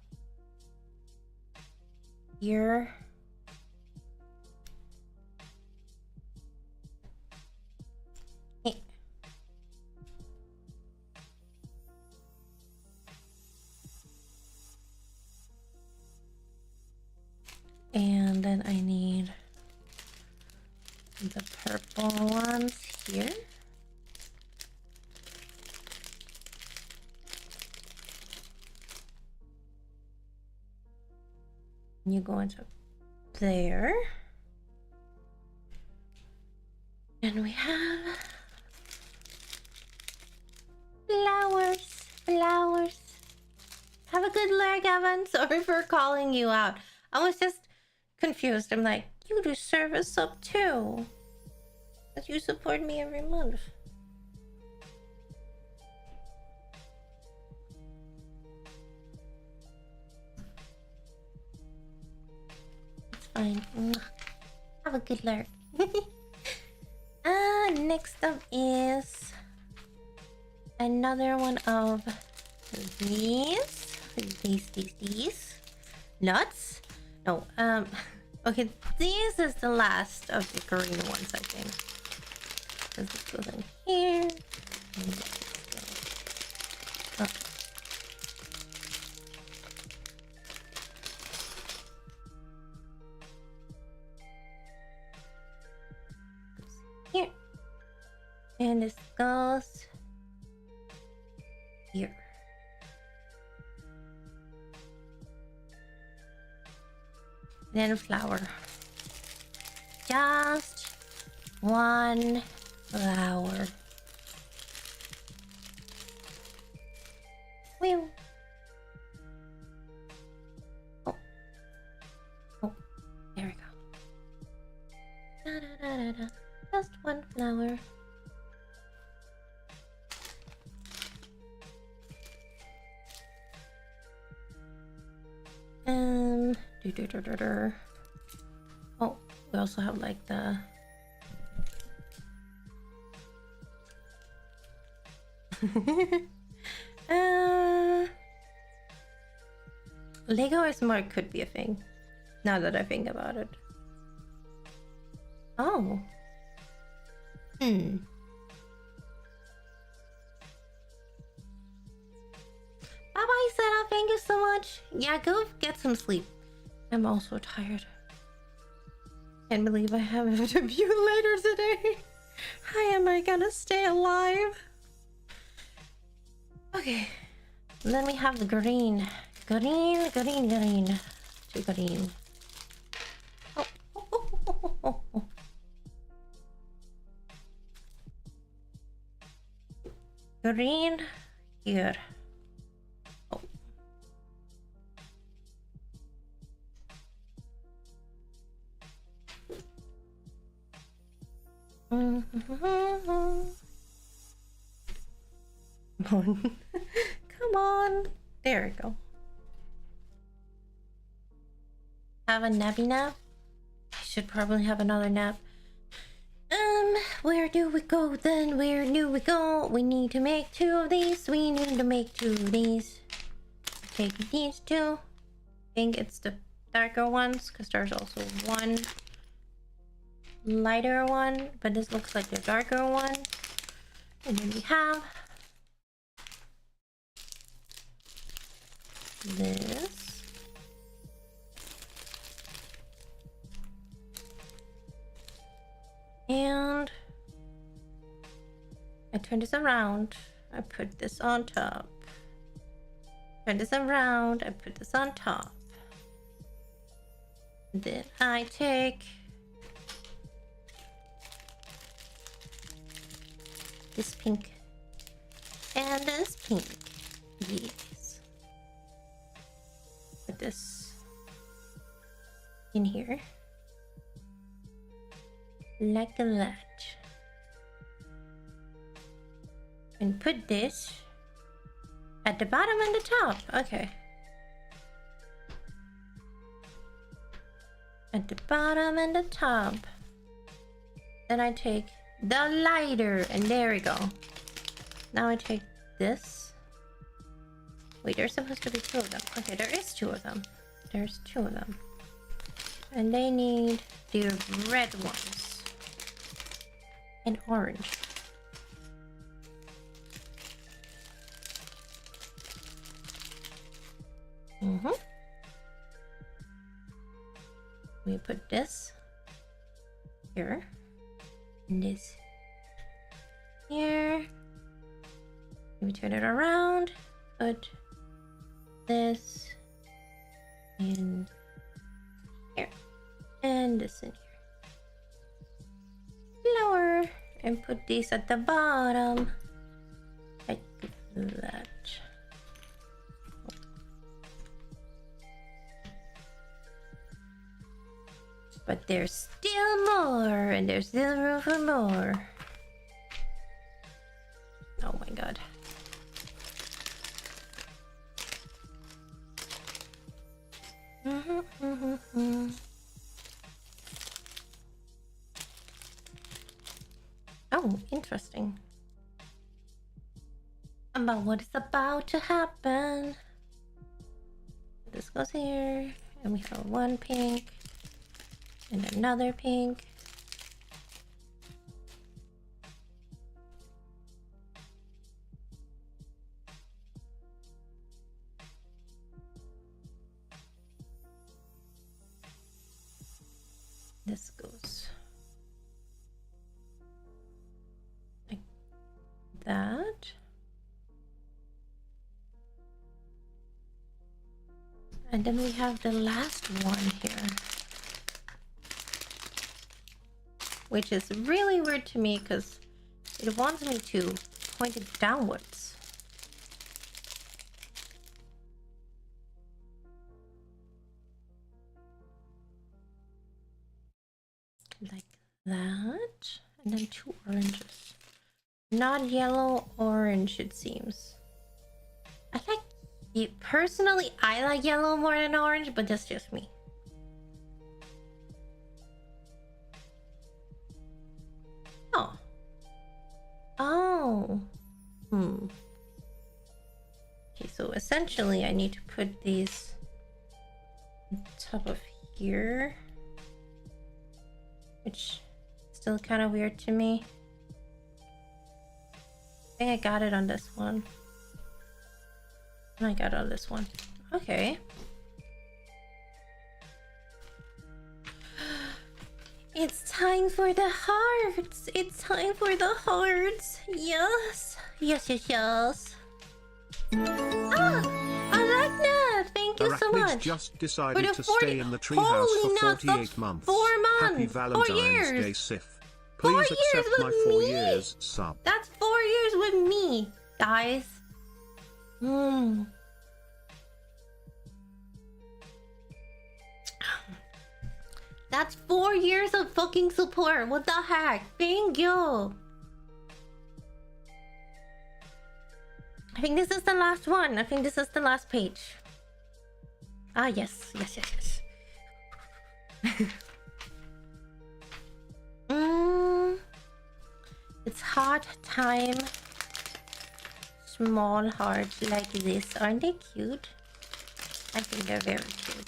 here. And then I need the purple ones here. You go into there. And we have flowers, flowers. Have a good lurk, Evan. Sorry for calling you out. I was just confused. I'm like, you deserve a sub too. But you support me every month. It's fine. Have a good lurk. Next up is another one of these nuts. No, okay, this is the last of the green ones, I think. This goes in here. Oh. Here. And this goes here. Then flower. Just one flower. Wheel. Oh. Oh, there we go. Da, da, da, da, da. Just one flower. Oh, we also have like the Lego Smart could be a thing, now that I think about it. Oh. Bye bye, Sarah. Thank you so much. Yeah, go get some sleep. I'm also tired. Can't believe I have a debut later today. How am I gonna stay alive? Okay. And then we have the green. Green. Two green. Oh. Green here. Oh. Come on. one. There we go. Have a nappy nap? I should probably have another nap. Where do we go then? Where do we go? We need to make 2 of these. We need to make 2 of these. Take these 2. I think it's the darker ones, because there's also one lighter one, but this looks like the darker one. And then we have this. And I turn this around. I put this on top. Turn this around. I put this on top. Then I take this pink and this pink. Yes. Put this in here. Like that. And put this at the bottom and the top. Okay. At the bottom and the top. Then I take the lighter, and there we go. Now I take this. Wait, there's supposed to be 2 of them. Okay, there is 2 of them. There's 2 of them. And they need the red ones. And orange. We put this here. And this here. We turn it around. Put this in here. And this in here. Lower. And put these at the bottom. Like that. But there's still more, and there's still room for more. Oh my god. Oh, interesting. About what is about to happen. This goes here, and we have one pink. And another pink. This goes like that. And then we have the last one here. Which is really weird to me because it wants me to point it downwards. Like that. And then 2 oranges. Not yellow, orange it seems. I like it. Personally, I like yellow more than orange, but that's just me. Oh. Oh. Okay, so essentially I need to put these on top of here. Which is still kind of weird to me. I think I got it on this one. And I got it on this one. Okay. It's time for the hearts. It's time for the hearts. Yes. Yes, yes, yes. Ah, I like that. Thank you so much. Just decided to stay in the treehouse for 48 months. 4 months. Happy Valentine's Day, Sif. Please accept my 4 years sub. That's 4 years with me, guys. That's 4 years of fucking support. What the heck? Thank you. I think this is the last one. I think this is the last page. Ah, yes. It's hard time. Small hearts like this. Aren't they cute? I think they're very cute.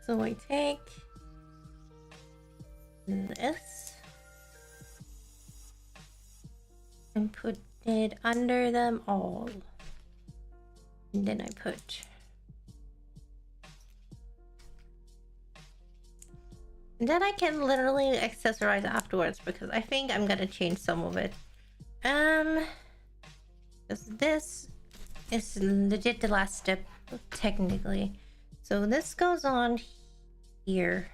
So I take this and put it under them all. And then I put and then I can literally accessorize afterwards because I think I'm gonna change some of it. Because this is legit the last step technically. So this goes on here.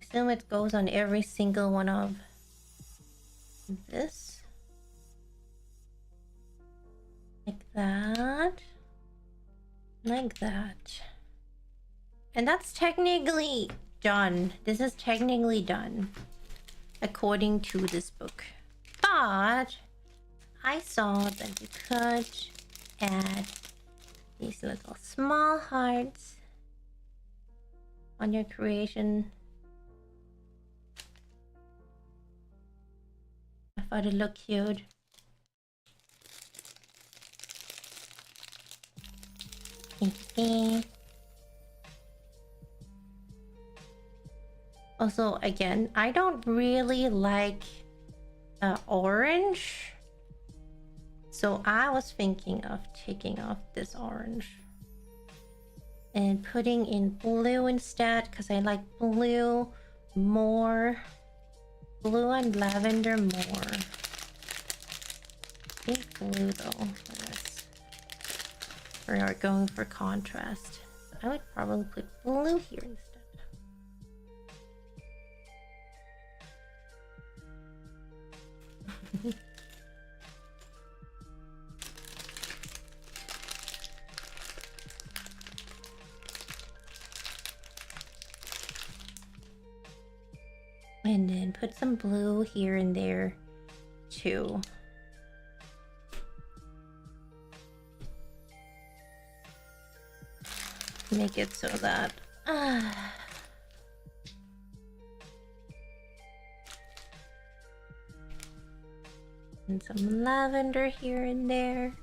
Assume it goes on every single one of this. Like that. Like that. And that's technically done. This is technically done. According to this book. But I saw that you could add these little small hearts on your creation. I thought it looked cute. Also, again, I don't really like orange. So I was thinking of taking off this orange and putting in blue instead because I like blue more. Blue and lavender more. I think blue though for this. We are going for contrast. So I would probably put blue here instead. And then put some blue here and there too. Make it so that and some lavender here and there.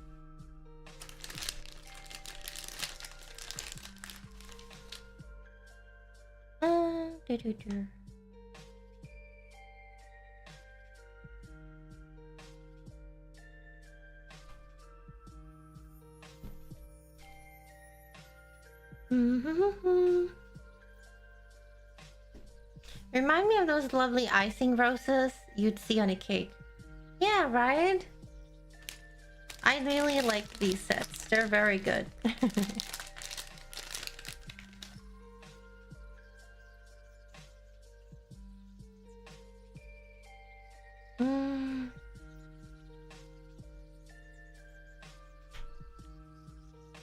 Remind me of those lovely icing roses you'd see on a cake. Yeah, right? I really like these sets. They're very good.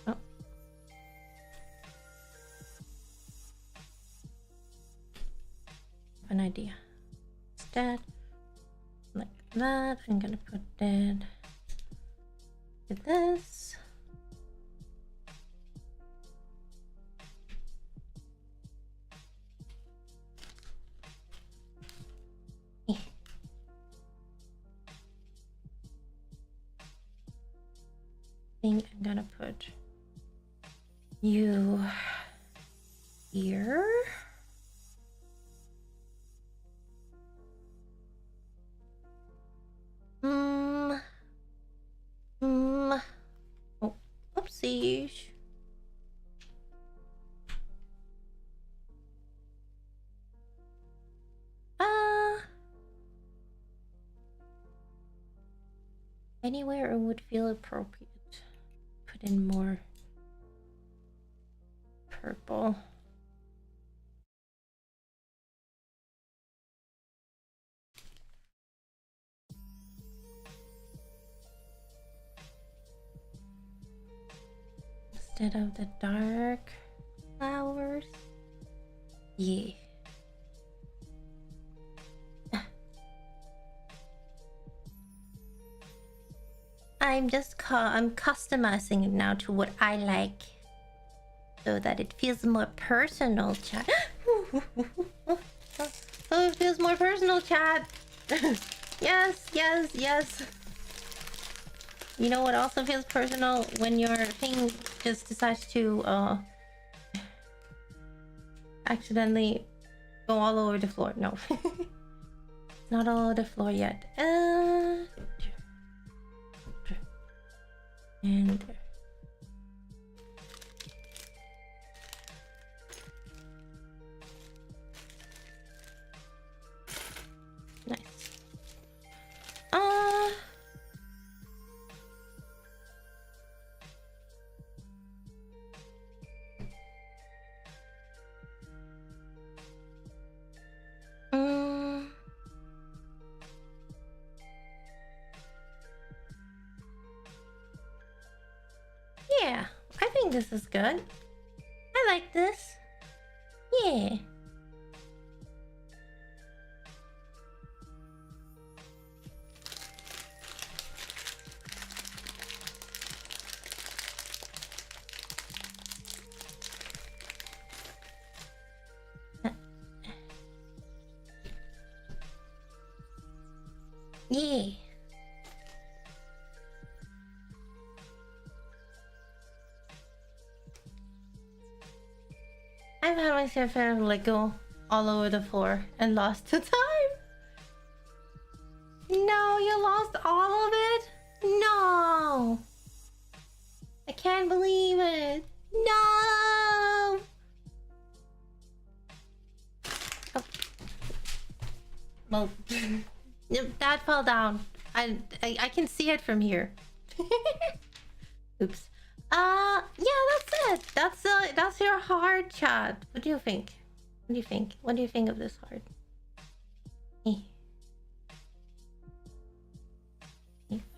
Oh. An idea. Instead, like that, I'm gonna put that with this. I think I'm gonna put you here. Oh, oopsies. Anywhere it would feel appropriate. Put in more purple. instead of the dark flowers. Yeah. I'm customizing it now to what I like, so that it feels more personal, chat. So it feels more personal, chat. Yes, yes, yes. You know what also feels personal? When your thing just decides to accidentally go all over the floor. No. Not all over the floor yet. And nice. Yeah, I think this is good. I like this. Yeah. Yeah. I've had myself like go all over the floor and lost the time. No, you lost all of it? No. I can't believe it. No. Oh. Well, that fell down. I can see it from here. Oops. Yeah, that's it. That's your heart, chat. What do you think? What do you think? What do you think of this heart?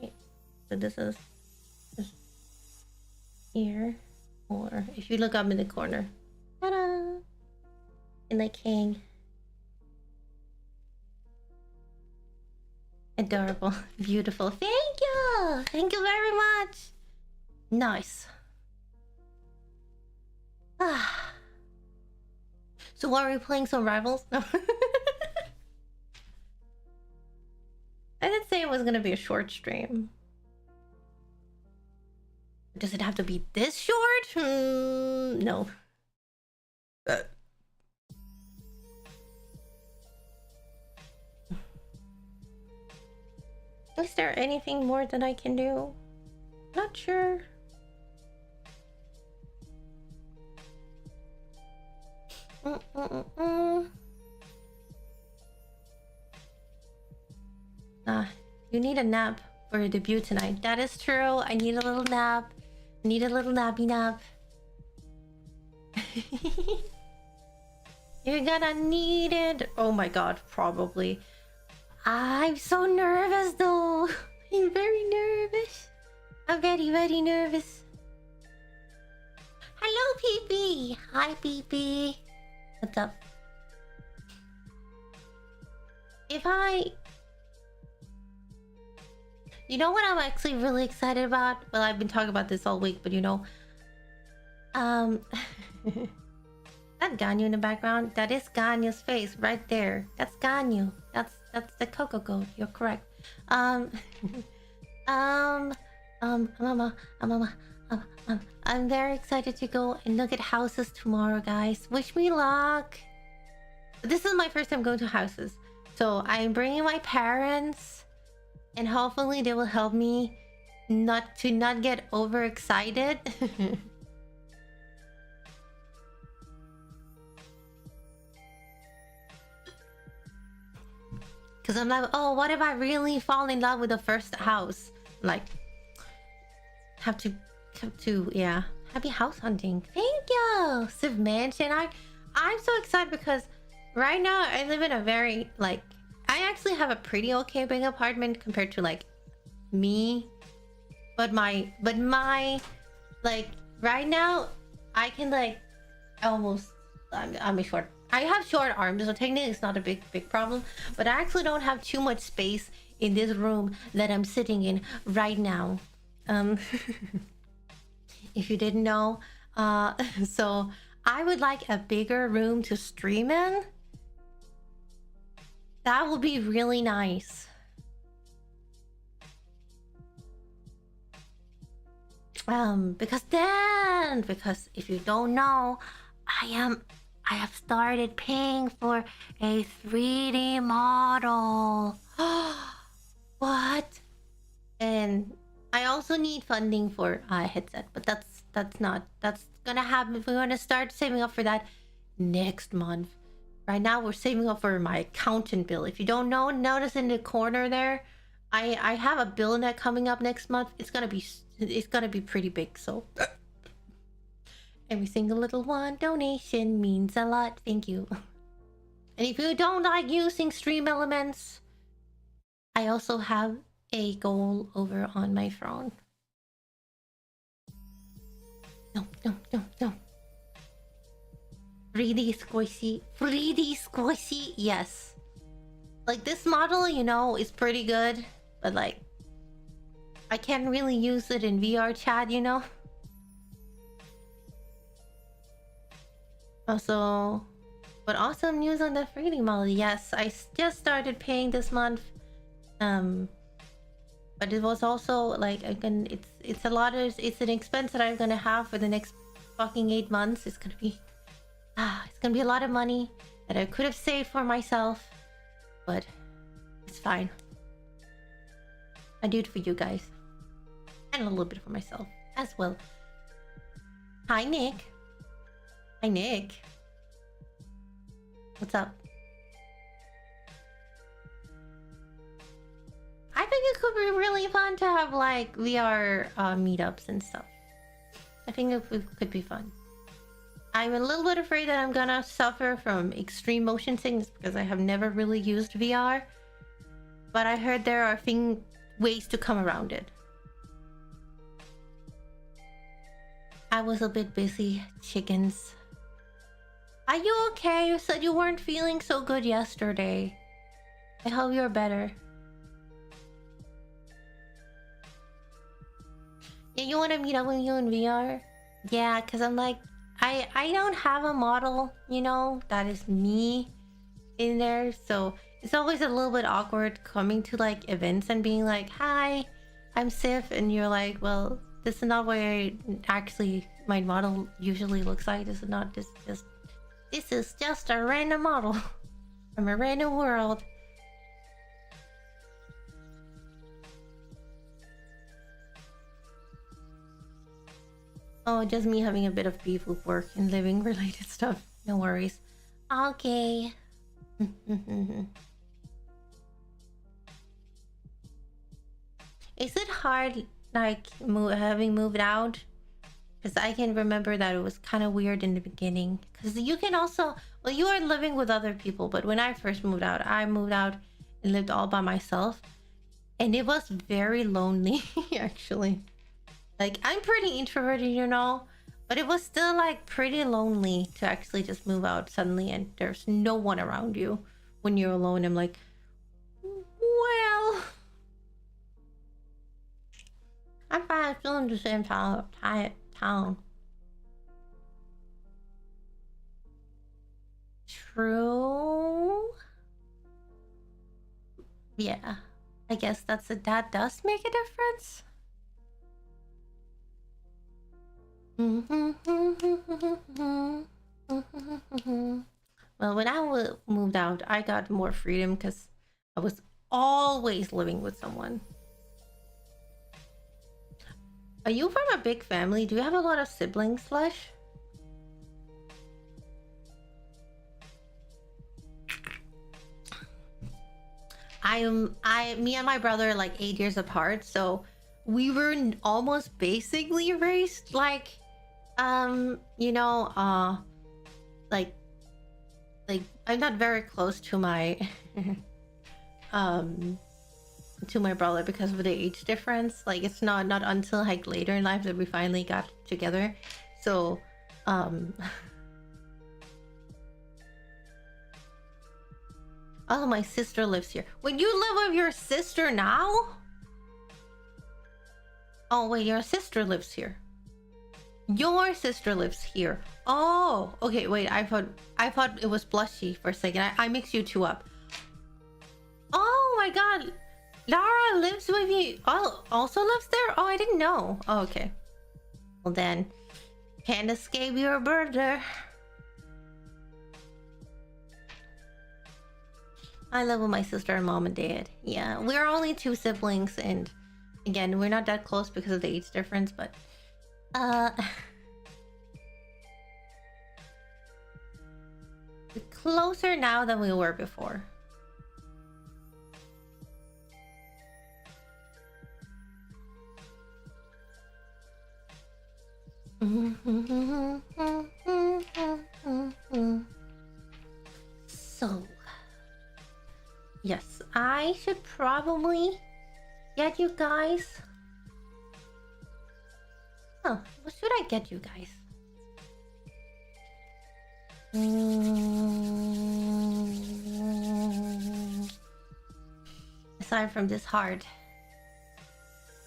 Wait. So this is here, or if you look up in the corner, ta-da! In the king. Adorable, beautiful. Thank you. Thank you very much. Nice. Ah. So are we playing some rivals? No. I didn't say it was gonna be a short stream. Does it have to be this short? No. Is there anything more that I can do? Not sure. You need a nap for your debut tonight. That is true. I need a little nap. I need a little nappy nap. You're gonna need it. Oh my god, probably. I'm so nervous though. I'm very nervous. I'm very, very nervous. Hello, PP. Hi, PP. What's up? You know what I'm actually really excited about? Well, I've been talking about this all week, but you know... That Ganyu in the background? That is Ganyu's face right there. That's Ganyu. That's the Coco Goat. You're correct. I'm very excited to go and look at houses tomorrow, guys. Wish me luck. This is my first time going to houses, so I'm bringing my parents, and hopefully they will help me not get overexcited. Because I'm like, oh, what if I really fall in love with the first house? Like, have to, yeah. Happy house hunting. Thank you, Civ Mansion. I'm so excited because right now I live in a very, like, I actually have a pretty okay big apartment compared to like me. But my like right now, I can like almost. I'm a short. I have short arms, so technically it's not a big problem. But I actually don't have too much space in this room that I'm sitting in right now. If you didn't know, so I would like a bigger room to stream in. That would be really nice. Because if you don't know, I have started paying for a 3D model. What? And I also need funding for a headset, but that's gonna happen. We're gonna start saving up for that next month. Right now we're saving up for my accountant bill. If you don't know, notice in the corner there, I have a bill net coming up next month. It's gonna be pretty big, so every single little one donation means a lot. Thank you. And if you don't like using stream elements, I also have a goal over on my phone. No. 3D squishy, yes. Like this model, you know, is pretty good, but like I can't really use it in VR chat, you know. Also, but awesome news on the 3D model. Yes, I just started paying this month. But it was also like it's an expense that I'm gonna have for the next fucking 8 months. It's gonna be a lot of money that I could have saved for myself, but it's fine. I do it for you guys, and a little bit for myself as well. Hi Nick. What's up? I think it could be really fun to have like VR meetups and stuff. I think it could be fun. I'm a little bit afraid that I'm gonna suffer from extreme motion sickness because I have never really used VR. But I heard there are ways to come around it. I was a bit busy, chickens. Are you okay? You said you weren't feeling so good yesterday. I hope you're better. Yeah, you want to meet up with you in VR? Yeah, because I'm like, I don't have a model, you know, that is me in there. So it's always a little bit awkward coming to like events and being like, hi, I'm Sif. And you're like, well, this is not what my model usually looks like. This is just a random model from a random world. Oh, just me having a bit of beef with work and living related stuff. No worries. Okay. Is it hard, like, having moved out? Because I can remember that it was kind of weird in the beginning. Because you can also... Well, you are living with other people, but when I first moved out, I moved out and lived all by myself. And it was very lonely, actually. Like, I'm pretty introverted, you know, but it was still like pretty lonely to actually just move out suddenly and there's no one around you when you're alone. I'm like, well, I'm fine, still in the same town. True. Yeah, I guess that does make a difference. Well, when I moved out, I got more freedom because I was always living with someone. Are you from a big family? Do you have a lot of siblings, Flesh? Me and my brother are like 8 years apart, so we were almost basically raised like you know, like I'm not very close to my to my brother because of the age difference. Like it's not until like later in life that we finally got together. So oh, my sister lives here. Wait, you live with your sister now? Oh wait, your sister lives here. Your sister lives here. Oh, okay, wait, I thought it was Blushy for a second. I mixed you two up. Oh my god, Lara lives with you. Oh, also lives there? Oh, I didn't know. Oh, okay. Well then, can't escape your brother. I live with my sister and mom and dad. Yeah, we're only 2 siblings, and again, we're not that close because of the age difference, but closer now than we were before. So, yes, I should probably get you guys. Huh, what should I get you guys? Aside from this heart,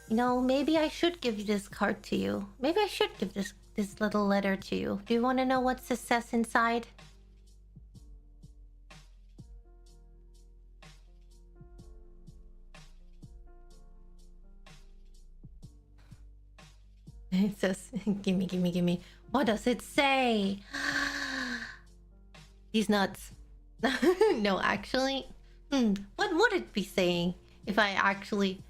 you know, maybe I should give this card to you. Maybe I should give this little letter to you. Do you want to know what it says inside? It says, gimme, gimme, gimme. What does it say? These nuts. No, actually, what would it be saying if I actually,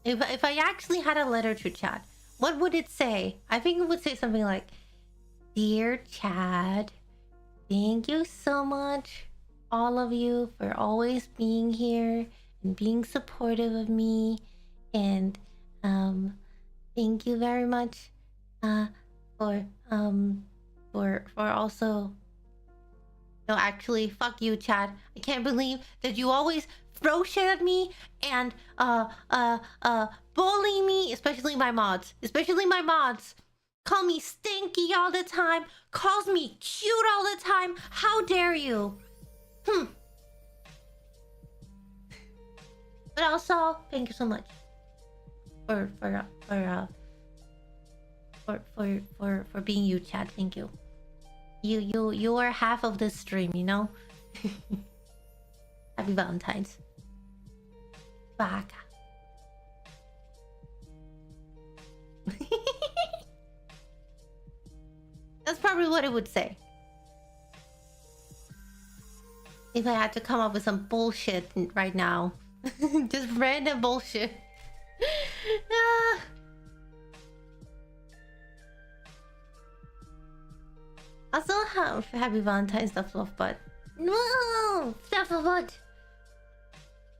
if I actually had a letter to Chad? What would it say? I think it would say something like, "Dear Chad, thank you so much, all of you, for always being here and being supportive of me, and thank you very much for also." No, actually, fuck you, Chad. I can't believe that you always throw shit at me and bully me, especially my mods. Especially my mods. Call me stinky all the time. Calls me cute all the time. How dare you? But also, thank you so much for being you, Chad. Thank you. You are half of this stream, you know? Happy Valentine's. Baka. That's probably what it would say. If I had to come up with some bullshit right now. Just random bullshit. Also, happy Valentine's, stuff of butt. No, stuff of butt.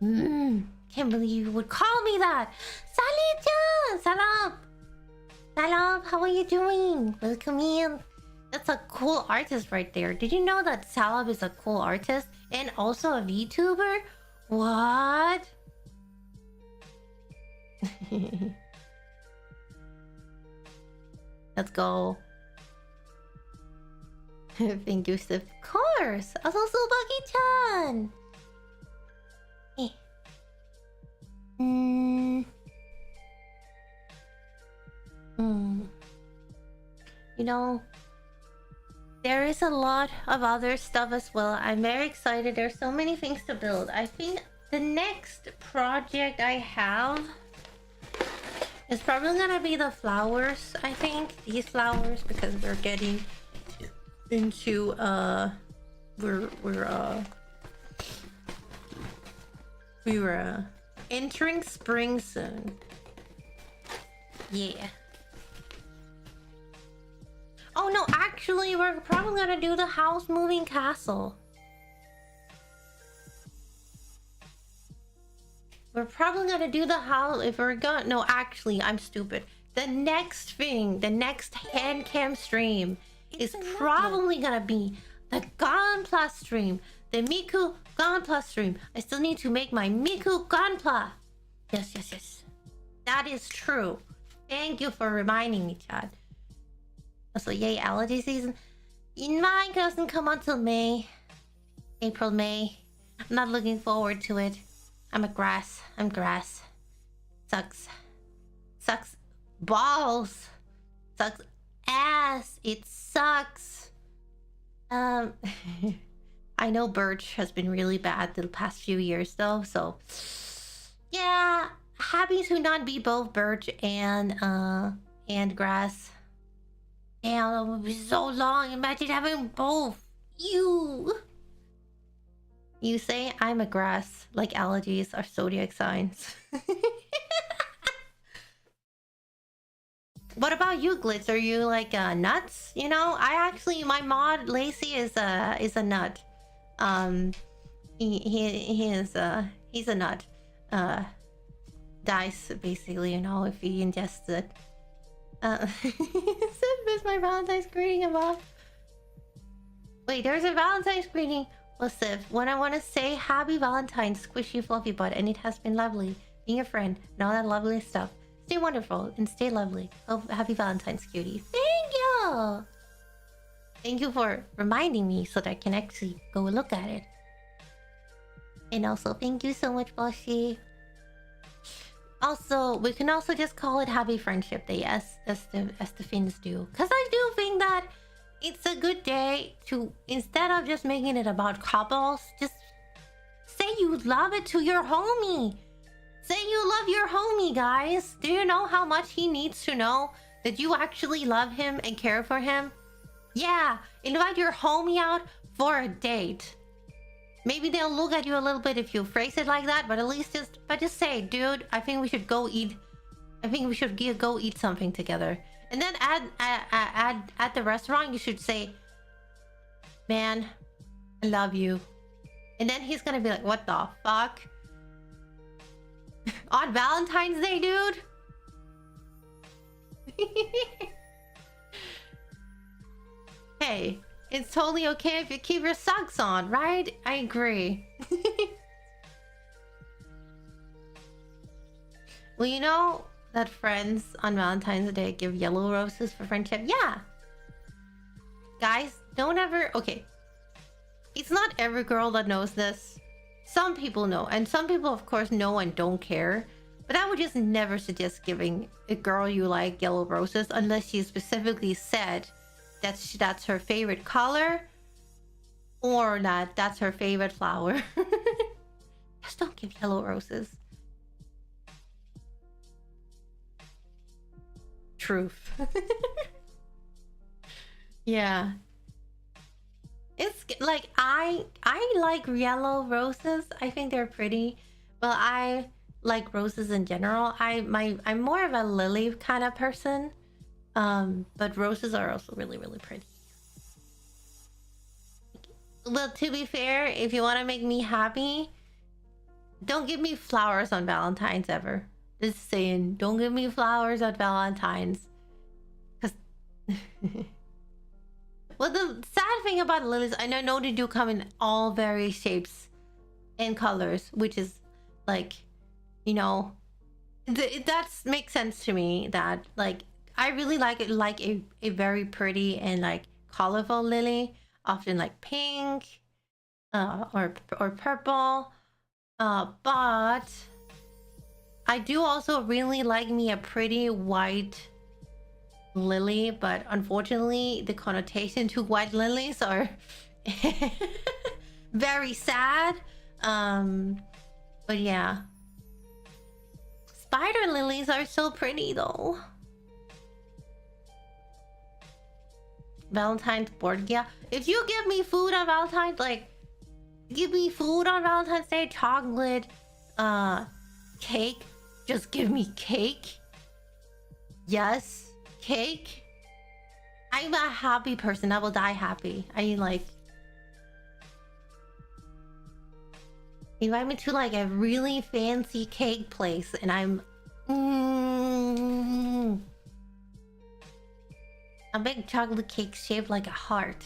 Can't believe you would call me that. Sally-chan, salam. Salam, how are you doing? Welcome in. That's a cool artist right there. Did you know that Salab is a cool artist and also a VTuber? What? Let's go. Thank you, Steve. Of course. Also, Subaki-chan. You know, there is a lot of other stuff as well. I'm very excited. There's so many things to build. I think the next project I have is probably gonna be the flowers. I think these flowers, because we're getting into we were entering spring soon. Yeah. Oh no, actually we're probably gonna do the house moving castle. We're probably gonna do the house if we're gonna. No, actually, I'm stupid. The next thing, the next hand cam stream is probably gonna be the Gunpla stream. The Miku Gunpla stream. I still need to make my Miku Gunpla. Yes, yes, yes. That is true. Thank you for reminding me, Chad. Also, yay, allergy season. Mine doesn't come until May. April, May. I'm not looking forward to it. I'm grass. Sucks. Sucks balls. Sucks ass. It sucks. I know Birch has been really bad the past few years though, so yeah, happy to not be both Birch and grass. Damn, that would be so long. Imagine having both. You say I'm a grass, like allergies are zodiac signs. What about you, Glitz? Are you like nuts? You know, I actually, my mod Lacey is a nut. He's a nut. Dice basically, you know, if he ingests it. Sif is my Valentine's greeting about. Wait, there's a Valentine's greeting. Well, Sif, when I want to say happy Valentine's, squishy fluffy butt, and it has been lovely being your friend and all that lovely stuff. Stay wonderful and stay lovely. Oh, happy Valentine's, cutie. Thank you. Thank you for reminding me so that I can actually go look at it. And also, thank you so much, Boshi. Also, we can also just call it Happy Friendship Day, as the Finns do. Because I do think that it's a good day to, instead of just making it about couples, just say you love it to your homie. Say you love your homie, guys. Do you know how much he needs to know that you actually love him and care for him? Yeah, invite your homie out for a date. Maybe they'll look at you a little bit if you phrase it like that, but at least just say, dude, I think we should go eat. I think we should go eat something together. And then at the restaurant, you should say, man, I love you. And then he's gonna be like, what the fuck? On Valentine's Day, dude? Hey, it's totally okay if you keep your socks on, right? I agree. Well, you know that friends on Valentine's Day give yellow roses for friendship? Yeah. Guys, don't ever... Okay. It's not every girl that knows this. Some people know. And some people, of course, know and don't care. But I would just never suggest giving a girl you like yellow roses unless she specifically said that's her favorite color, or that's her favorite flower. Just don't give yellow roses. Truth. Yeah. It's like I like yellow roses. I think they're pretty. Well, I like roses in general. I'm more of a lily kind of person. But roses are also really, really pretty. Well, to be fair, if you want to make me happy, don't give me flowers on Valentine's ever. Just saying, don't give me flowers on Valentine's. Cause well, the sad thing about lilies, I know they do come in all various shapes and colors, which is like, you know, that makes sense to me. That like, I really like it, like a very pretty and like colorful lily, often like pink, or purple. But I do also really like me a pretty white lily, but unfortunately the connotation to white lilies are very sad. But yeah, spider lilies are so pretty though. Valentine's board, yeah. If you give me food on Valentine's, like, give me food on Valentine's Day, chocolate, cake. Just give me cake. Yes, cake. I'm a happy person. I will die happy. I like... Invite me to like a really fancy cake place and I'm... A big chocolate cake shaped like a heart.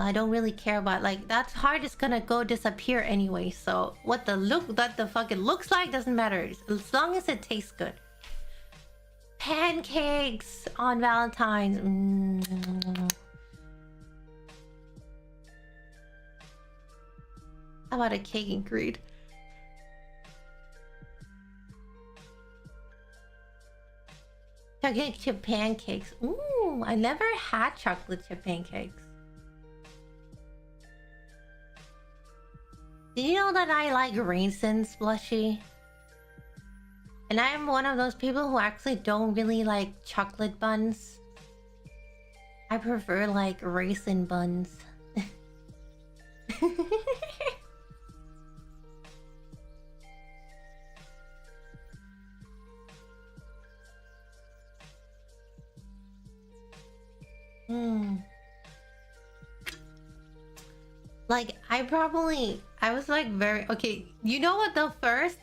I don't really care about, like, that heart is gonna go disappear anyway. So what the fuck it looks like doesn't matter as long as it tastes good. Pancakes on Valentine's. How about a cake and greed? Chocolate chip pancakes. Ooh, I never had chocolate chip pancakes. Do you know that I like raisins, Blushy? And I am one of those people who actually don't really like chocolate buns. I prefer like raisin buns. Like, I was like very... Okay, you know what the first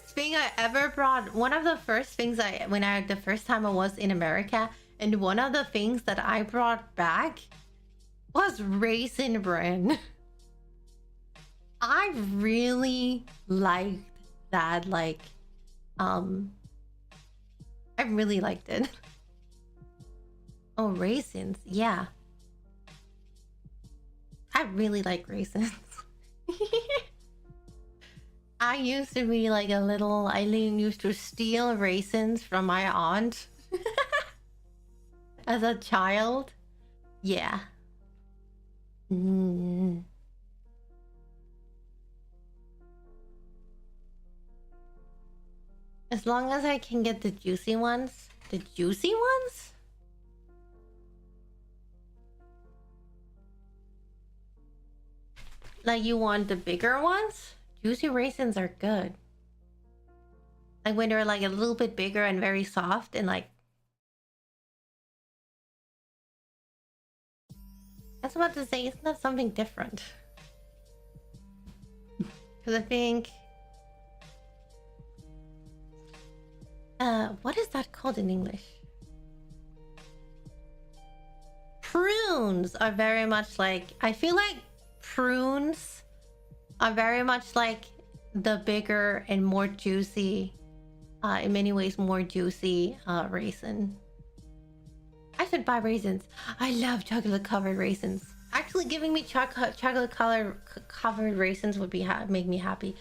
thing I ever brought... One of the first things the first time I was in America, and one of the things that I brought back was Raisin Bran. I really liked that, like... I really liked it. Oh, raisins, yeah. I really like raisins. I used to be like a little... I used to steal raisins from my aunt. As a child. Yeah. As long as I can get the juicy ones. The juicy ones? Like, you want the bigger ones? Juicy raisins are good. Like when they're like a little bit bigger and very soft and like... I was about to say, isn't that something different? Because I think... what is that called in English? Prunes are very much like... I feel like prunes are very much like the bigger and more juicy, in many ways more juicy raisin. I should buy raisins. I love chocolate covered raisins. Actually, giving me chocolate covered raisins would be make me happy.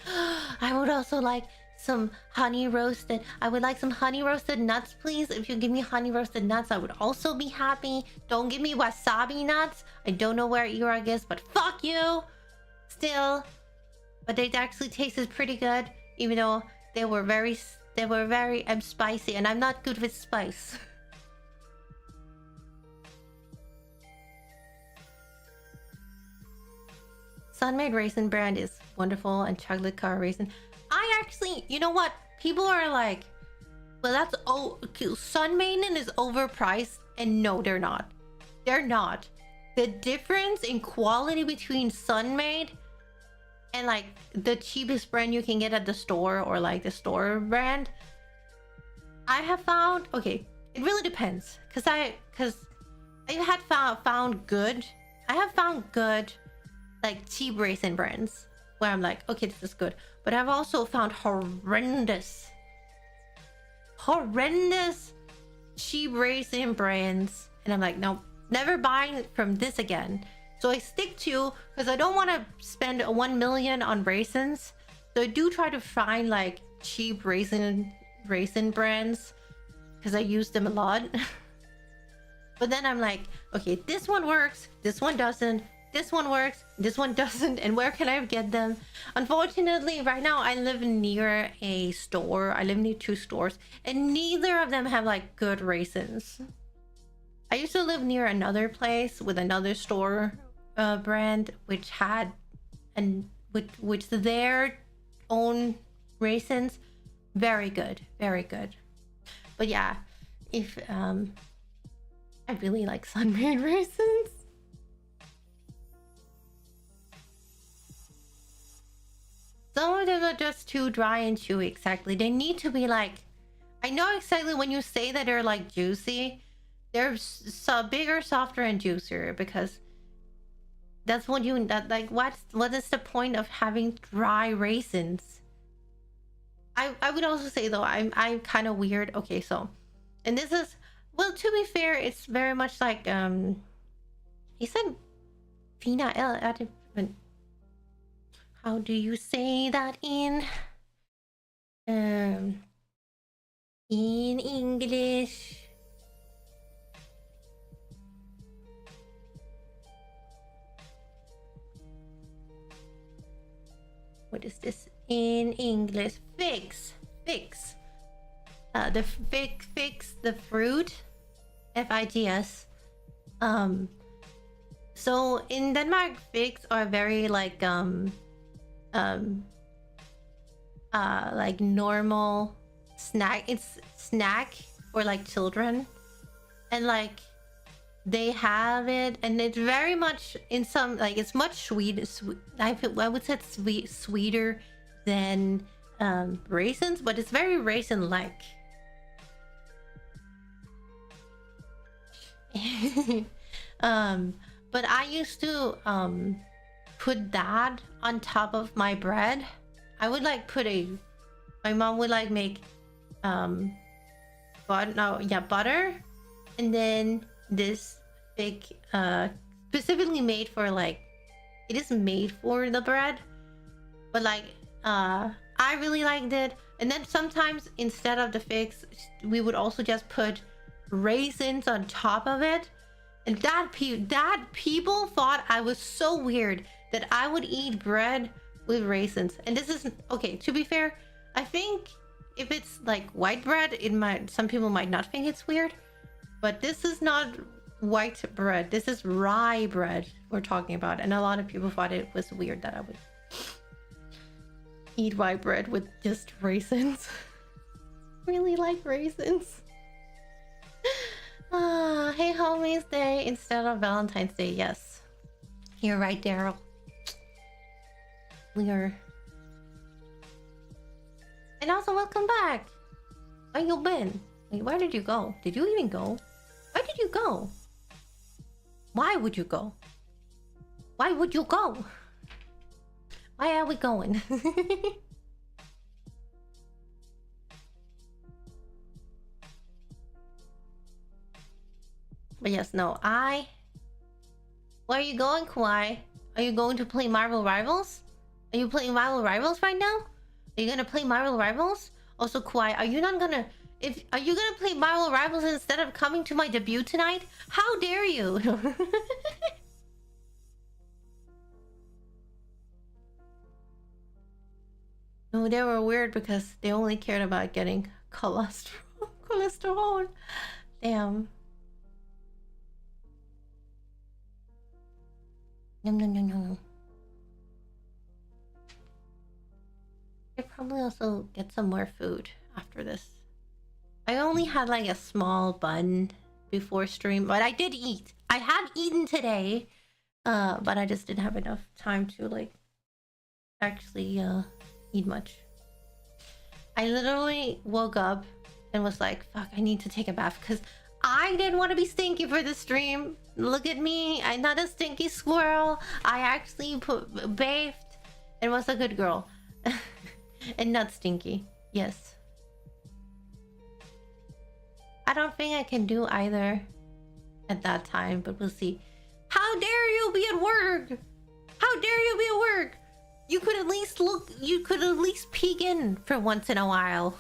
I would also like some honey roasted. I would like some honey roasted nuts, please. If you give me honey roasted nuts, I would also be happy. Don't give me wasabi nuts. I don't know where Iraq is, but fuck you. Still, but they actually tasted pretty good, even though they were very spicy, and I'm not good with spice. Sun-made raisin brand is wonderful, and chocolate covered raisin. I actually, you know what? People are like, well, that's... Oh, Sun-made is overpriced. And no, they're not. They're not. The difference in quality between Sun-made and like the cheapest brand you can get at the store, or like the store brand, I have found... Okay, it really depends. Because I had found good... I have found good, like, cheap raisin brands where I'm like, okay, this is good. But I've also found horrendous cheap raisin brands, and I'm like, no, never buying from this again. So I stick to, because I don't want to spend 1 million on raisins, so I do try to find like cheap raisin brands, because I use them a lot. But then I'm like, okay, this one works, this one doesn't, this one works, this one doesn't, and where can I get them? Unfortunately, right now I live near a store. I live near 2 stores, and neither of them have like good raisins. I used to live near another place with another store brand, which had, and which their own raisins, very good, very good. But yeah, if I really like sun-made raisins. Some of them are just too dry and chewy. Exactly. They need to be like... I know exactly when you say that they're like juicy. They're bigger, softer, and juicier, because That's what you like. What is the point of having dry raisins? I would also say though, I'm kind of weird. Okay, so, and this is, well, to be fair, it's very much like he said Fina L. How do you say that in English? What is this in English? Figs. The figs, the fruit. Figs. So in Denmark, figs are very like normal snack. It's snack for like children, and like they have it, and it's very much in some, like, it's much sweet. I would say it's sweeter than raisins, but it's very raisin-like. But I used to put that on top of my bread. I would like put my mom would like make butter, and then this big specifically made for, like, it is made for the bread, but like I really liked it. And then sometimes instead of the figs, we would also just put raisins on top of it. And that people thought I was so weird that I would eat bread with raisins. And this is okay, to be fair, I think if it's like white bread, some people might not think it's weird, but this is not white bread. This is rye bread we're talking about, and a lot of people thought it was weird that I would eat white bread with just raisins. Really like raisins. Hey, homies day instead of Valentine's Day. Yes, you're right, Daryl. And also welcome back. Where you been? Wait, where did you go? Did you even go? Where did you go? Why would you go? Why would you go? Why are we going? But yes, no, where are you going, Kawaii? Are you going to play Marvel Rivals? Are you playing Marvel Rivals right now? Are you gonna play Marvel Rivals? Also, Kawaii, are you gonna play Marvel Rivals instead of coming to my debut tonight? How dare you? No, they were weird because they only cared about getting cholesterol. Damn. No. I probably also get some more food after this. I only had like a small bun before stream, but I did eat. I had eaten today, but I just didn't have enough time to like actually eat much. I literally woke up and was like, fuck, I need to take a bath because I didn't want to be stinky for the stream. Look at me, I'm not a stinky squirrel. I actually bathed and was a good girl. And not stinky. Yes. I don't think I can do either at that time, but we'll see. How dare you be at work? How dare you be at work? You could at least look, you could at least peek in for once in a while.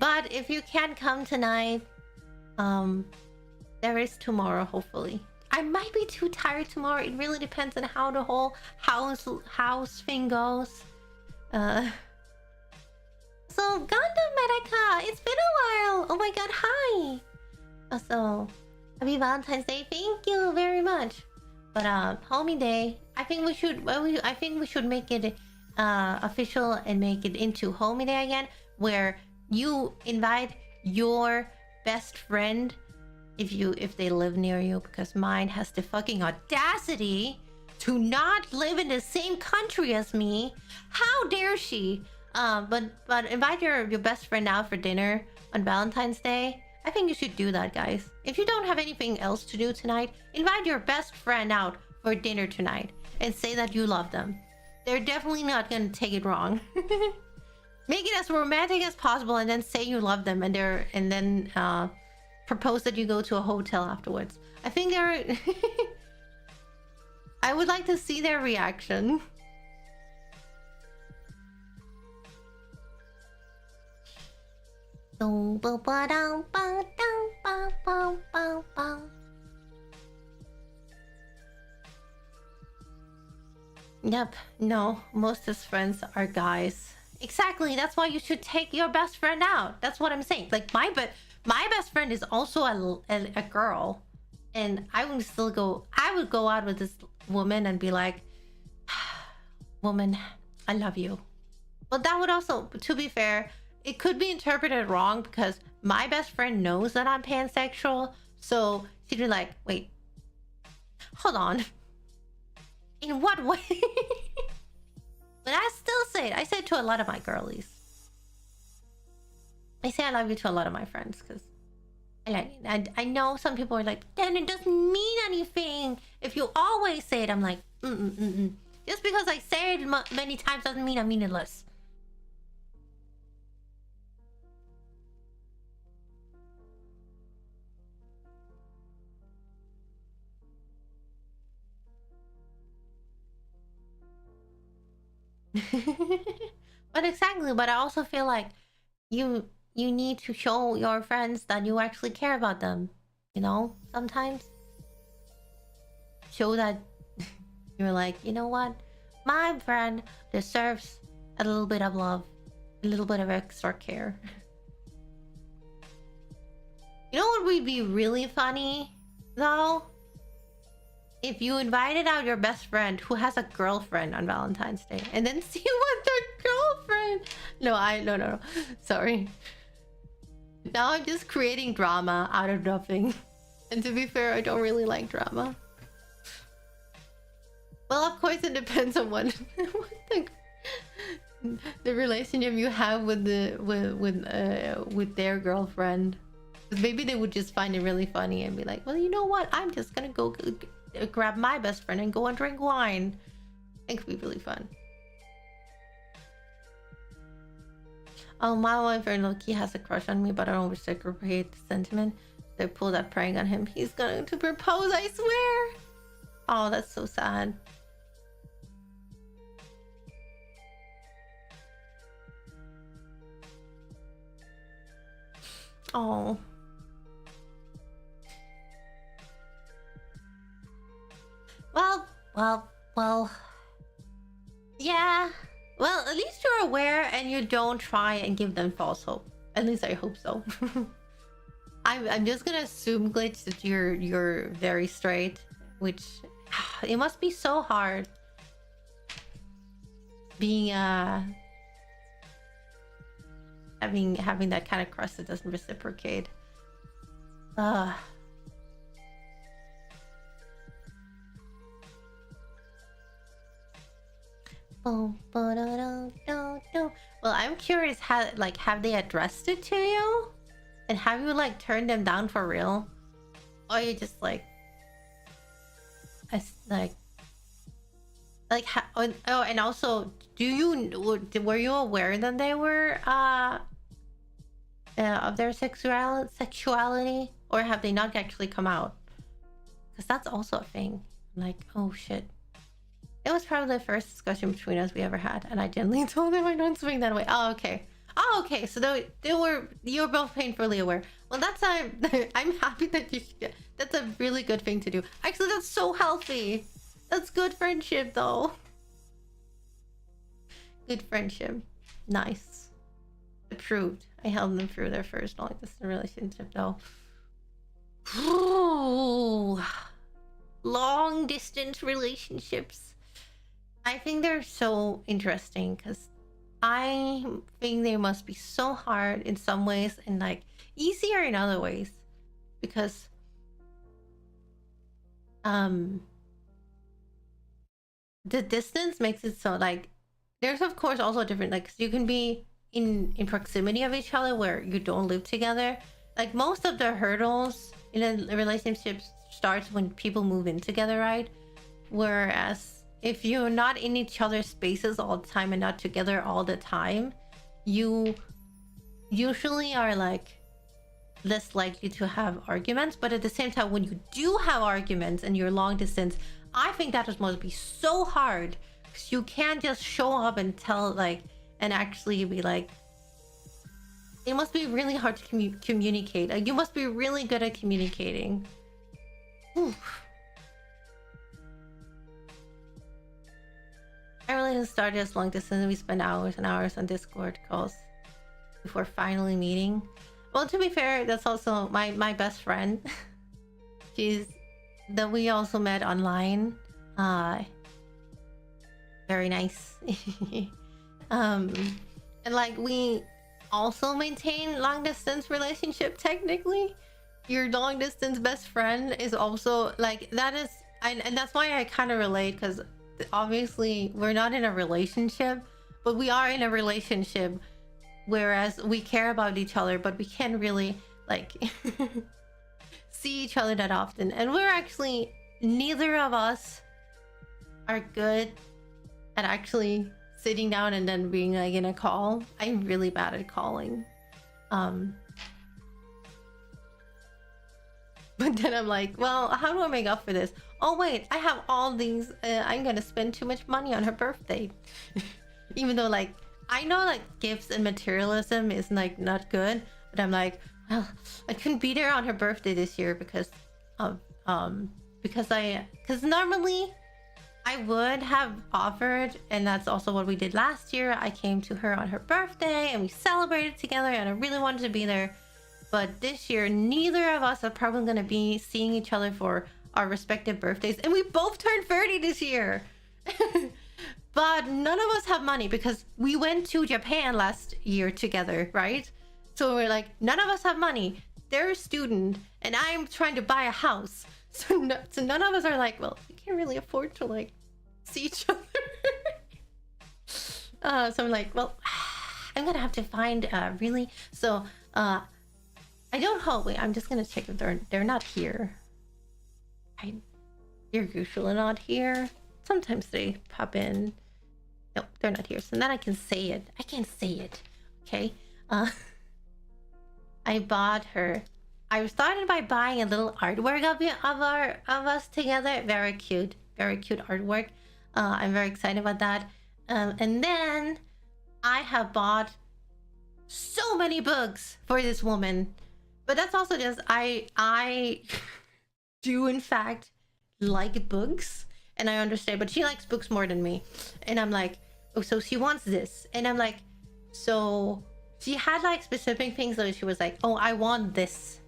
But if you can't come tonight, there is tomorrow, hopefully. I might be too tired tomorrow. It really depends on how the whole house thing goes. So Gundam Medica, it's been a while. Oh my god, hi. Also, happy Valentine's Day. Thank you very much. But homie day, I think we should make it official and make it into homie day again, where you invite your best friend if they live near you, because mine has the fucking audacity to not live in the same country as me. How dare she? But invite your best friend out for dinner on Valentine's Day. I I think you should do that, guys. If you don't have anything else to do tonight, invite your best friend out for dinner tonight and say that you love them. They're definitely not gonna take it wrong. Make it as romantic as possible and then say you love them, and then propose that you go to a hotel afterwards. I think they're I would like to see their reaction. Yep, no, most of his friends are guys. Exactly, that's why you should take your best friend out. That's what I'm saying. Like my best friend is also a girl, and I would still go. I would go out with this woman and be like, "Woman, I love you." But that would also, to be fair, it could be interpreted wrong because my best friend knows that I'm pansexual, so she'd be like, "Wait, hold on. In what way?" But I still say it. I say it to a lot of my girlies. I say I love you to a lot of my friends because I know some people are like, then it doesn't mean anything if you always say it. I'm like, just because I say it many times doesn't mean I mean it less. But exactly, but I also feel like you need to show your friends that you actually care about them, you know. Sometimes show that you're like, you know what, my friend deserves a little bit of love, a little bit of extra care. You know what would be really funny though? If you invited out your best friend who has a girlfriend on Valentine's Day and then see what their girlfriend... No. Sorry. Now I'm just creating drama out of nothing. And to be fair, I don't really like drama. Well, of course it depends on what the relationship you have with their girlfriend. Because maybe they would just find it really funny and be like, well, you know what? I'm just gonna go grab my best friend and go and drink wine. It could be really fun. Oh, my boyfriend Loki has a crush on me, but I don't reciprocate the sentiment. They pulled that prank on him. He's going to propose, I swear. Oh, that's so sad. Oh. Well. Yeah. Well, at least you're aware and you don't try and give them false hope. At least I hope so. I'm just gonna assume, Glitch, that you're very straight, which it must be so hard being having that kind of crush that doesn't reciprocate. Well, I'm curious, how, like, have they addressed it to you? And have you, like, turned them down for real? Or you just like oh, and also, were you aware that they were of their sexuality, or have they not actually come out? Because that's also a thing. Like, oh shit. It was probably the first discussion between us we ever had, and I gently told them I don't swing that way. Oh, okay. Oh, okay. So you were both painfully aware. Well, that's I'm happy that you. That's a really good thing to do. Actually, that's so healthy. That's good friendship, though. Good friendship. Nice. Approved. I helped them through their first long distance relationship, though. Ooh. Long distance relationships. I think they're so interesting because I think they must be so hard in some ways and like easier in other ways, because the distance makes it so like there's of course also different, like you can be in proximity of each other where you don't live together, like most of the hurdles in a relationship starts when people move in together, right? Whereas if you're not in each other's spaces all the time and not together all the time, you usually are like less likely to have arguments. But at the same time, when you do have arguments and you're long distance, I think that must be so hard, because you can't just show up and tell like, and actually be like, it must be really hard to communicate. Like, you must be really good at communicating. Oof. I really started as long distance and we spent hours and hours on Discord calls before finally meeting. Well, to be fair, that's also my best friend. We also met online. Very nice. And like, we also maintain long distance relationship. Technically, your long distance best friend is also like, that is, and that's why I kind of relate, because obviously we're not in a relationship, but we are in a relationship, whereas we care about each other, but we can't really like see each other that often. And we're actually, neither of us are good at actually sitting down and then being like in a call. I'm really bad at calling. But then I'm like, well, how do I make up for this? Oh wait, I have all these, I'm gonna spend too much money on her birthday. Even though like, I know like gifts and materialism is like not good, but I'm like, well, I couldn't be there on her birthday this year because normally I would have offered, and that's also what we did last year. I came to her on her birthday and we celebrated together, and I really wanted to be there. But this year, neither of us are probably going to be seeing each other for our respective birthdays. And we both turned 30 this year. But none of us have money because we went to Japan last year together, right? So we're like, none of us have money. They're a student and I'm trying to buy a house. So none of us are like, well, we can't really afford to like see each other. So I'm like, well, I'm going to have to find really... So... I don't hope. Wait, I'm just gonna check if they're not here. They're usually not here. Sometimes they pop in. Nope, they're not here. So then I can say it. I can say it. Okay. I bought her. I started by buying a little artwork of us together. Very cute artwork. I'm very excited about that. And then I have bought so many books for this woman. But that's also just, I do in fact like books, and I understand, but she likes books more than me. And I'm like, oh, so she wants this. And I'm like, so she had like specific things that she was like, oh, I want this.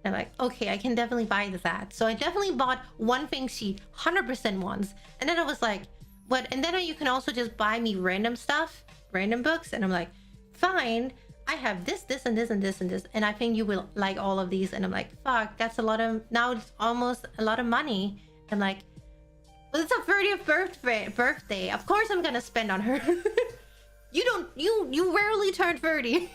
And I'm like, okay, I can definitely buy that. So I definitely bought one thing she 100% wants. And then I was like, what? And then you can also just buy me random stuff, random books. And I'm like, fine. I have this, and this, and this, and this, and I think you will like all of these. And I'm like, fuck, that's a lot of, now it's almost a lot of money. I'm like, well, it's her 30th birthday. Of course I'm gonna spend on her. You rarely turn 30.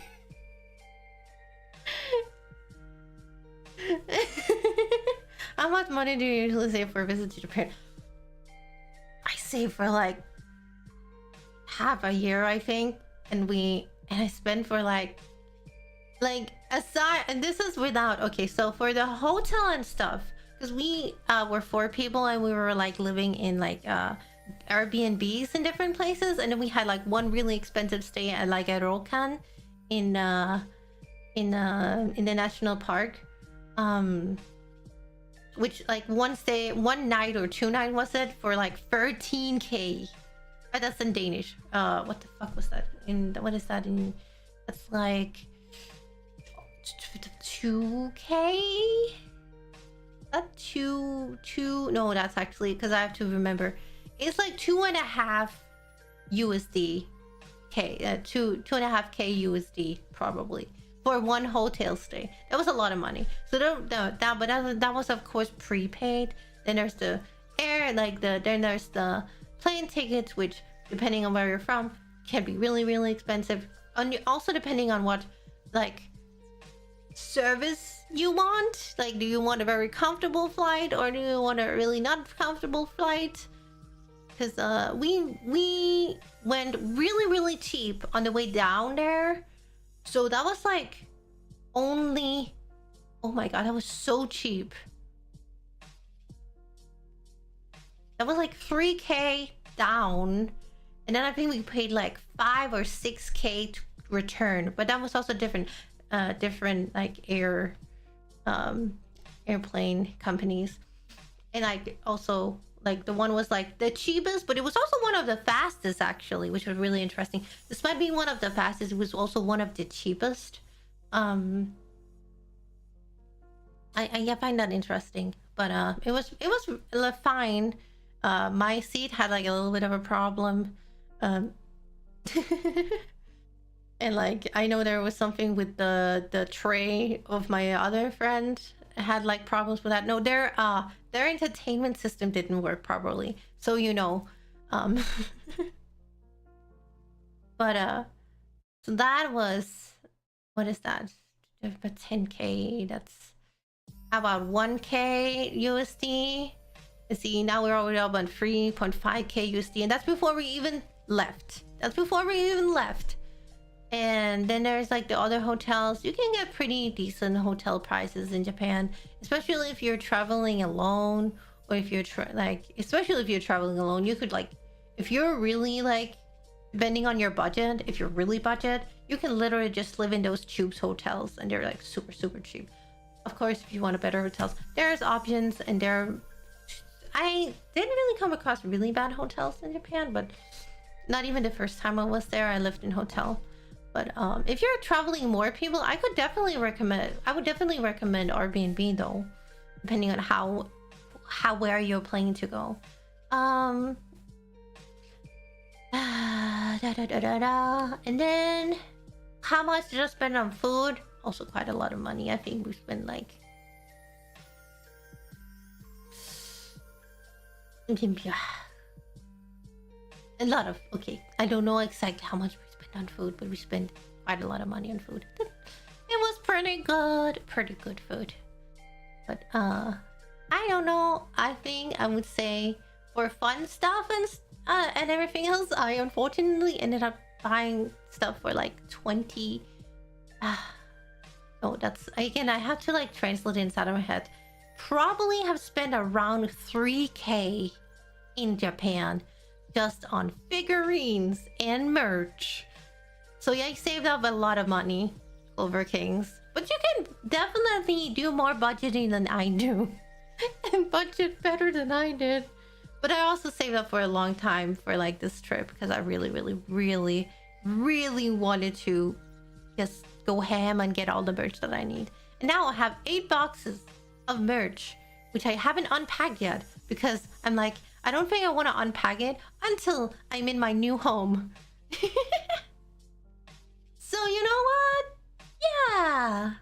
How much money do you usually save for a visit to Japan? I save for like half a year, I think, and I spend for like aside, and this is without, okay, so for the hotel and stuff, because we were 4 people and we were like living in like Airbnbs in different places, and then we had like one really expensive stay at like a Rokan in the national park, which like one night or 2 nights was it for like 13k. That's in Danish. What the fuck was that? What is that in? That's like 2k. That two. No, that's actually, because I have to remember. It's like 2.5 USD. K. 2.5k USD probably for one hotel stay. That was a lot of money. So that was of course prepaid. Then there's the air, then there's the plane tickets, which depending on where you're from can be really, really expensive. And also depending on what like service you want. Like, do you want a very comfortable flight, or do you want a really not comfortable flight? Because we went really cheap on the way down there, so that was like only, oh my god, that was so cheap. That was like 3K down, and then I think we paid like 5 or 6K to return. But that was also different like airplane companies, and like also like the one was like the cheapest, but it was also one of the fastest actually, which was really interesting. Despite being one of the fastest, it was also one of the cheapest. I find that interesting, but it was fine. My seat had like a little bit of a problem, and like I know there was something with the tray of my other friend had like problems with that. No, their entertainment system didn't work properly, so you know. But so that was, what is that, about 10K. That's about 1K USD. See, now we're already up on 3.5K USD, and that's before we even left. And then there's like the other hotels. You can get pretty decent hotel prices in Japan, especially if you're traveling alone, or if you're especially if you're traveling alone. You could, like, if you're really like, depending on your budget, if you're really budget, you can literally just live in those tubes hotels, and they're like super cheap. Of course, if you want a better hotels, there's options, and I didn't really come across really bad hotels in Japan, but not even the first time I was there. I lived in hotel. But if you're traveling more people, I would definitely recommend Airbnb though, depending on where you're planning to go. And then how much did I spend on food? Also quite a lot of money. I think we spent like a lot of, okay, I don't know exactly how much we spent on food, but we spent quite a lot of money on food. It was pretty good food. But I don't know, I think I would say for fun stuff and everything else, I unfortunately ended up buying stuff for like 20. Oh, that's, again, I have to like translate it inside of my head. Probably have spent around 3K in Japan just on figurines and merch. So yeah, I saved up a lot of money over Kings. But you can definitely do more budgeting than I do. And budget better than I did. But I also saved up for a long time for like this trip, because I really wanted to just go ham and get all the merch that I need. And now I have 8 boxes of merch, which I haven't unpacked yet, because I'm like, I don't think I want to unpack it until I'm in my new home. So you know what? Yeah.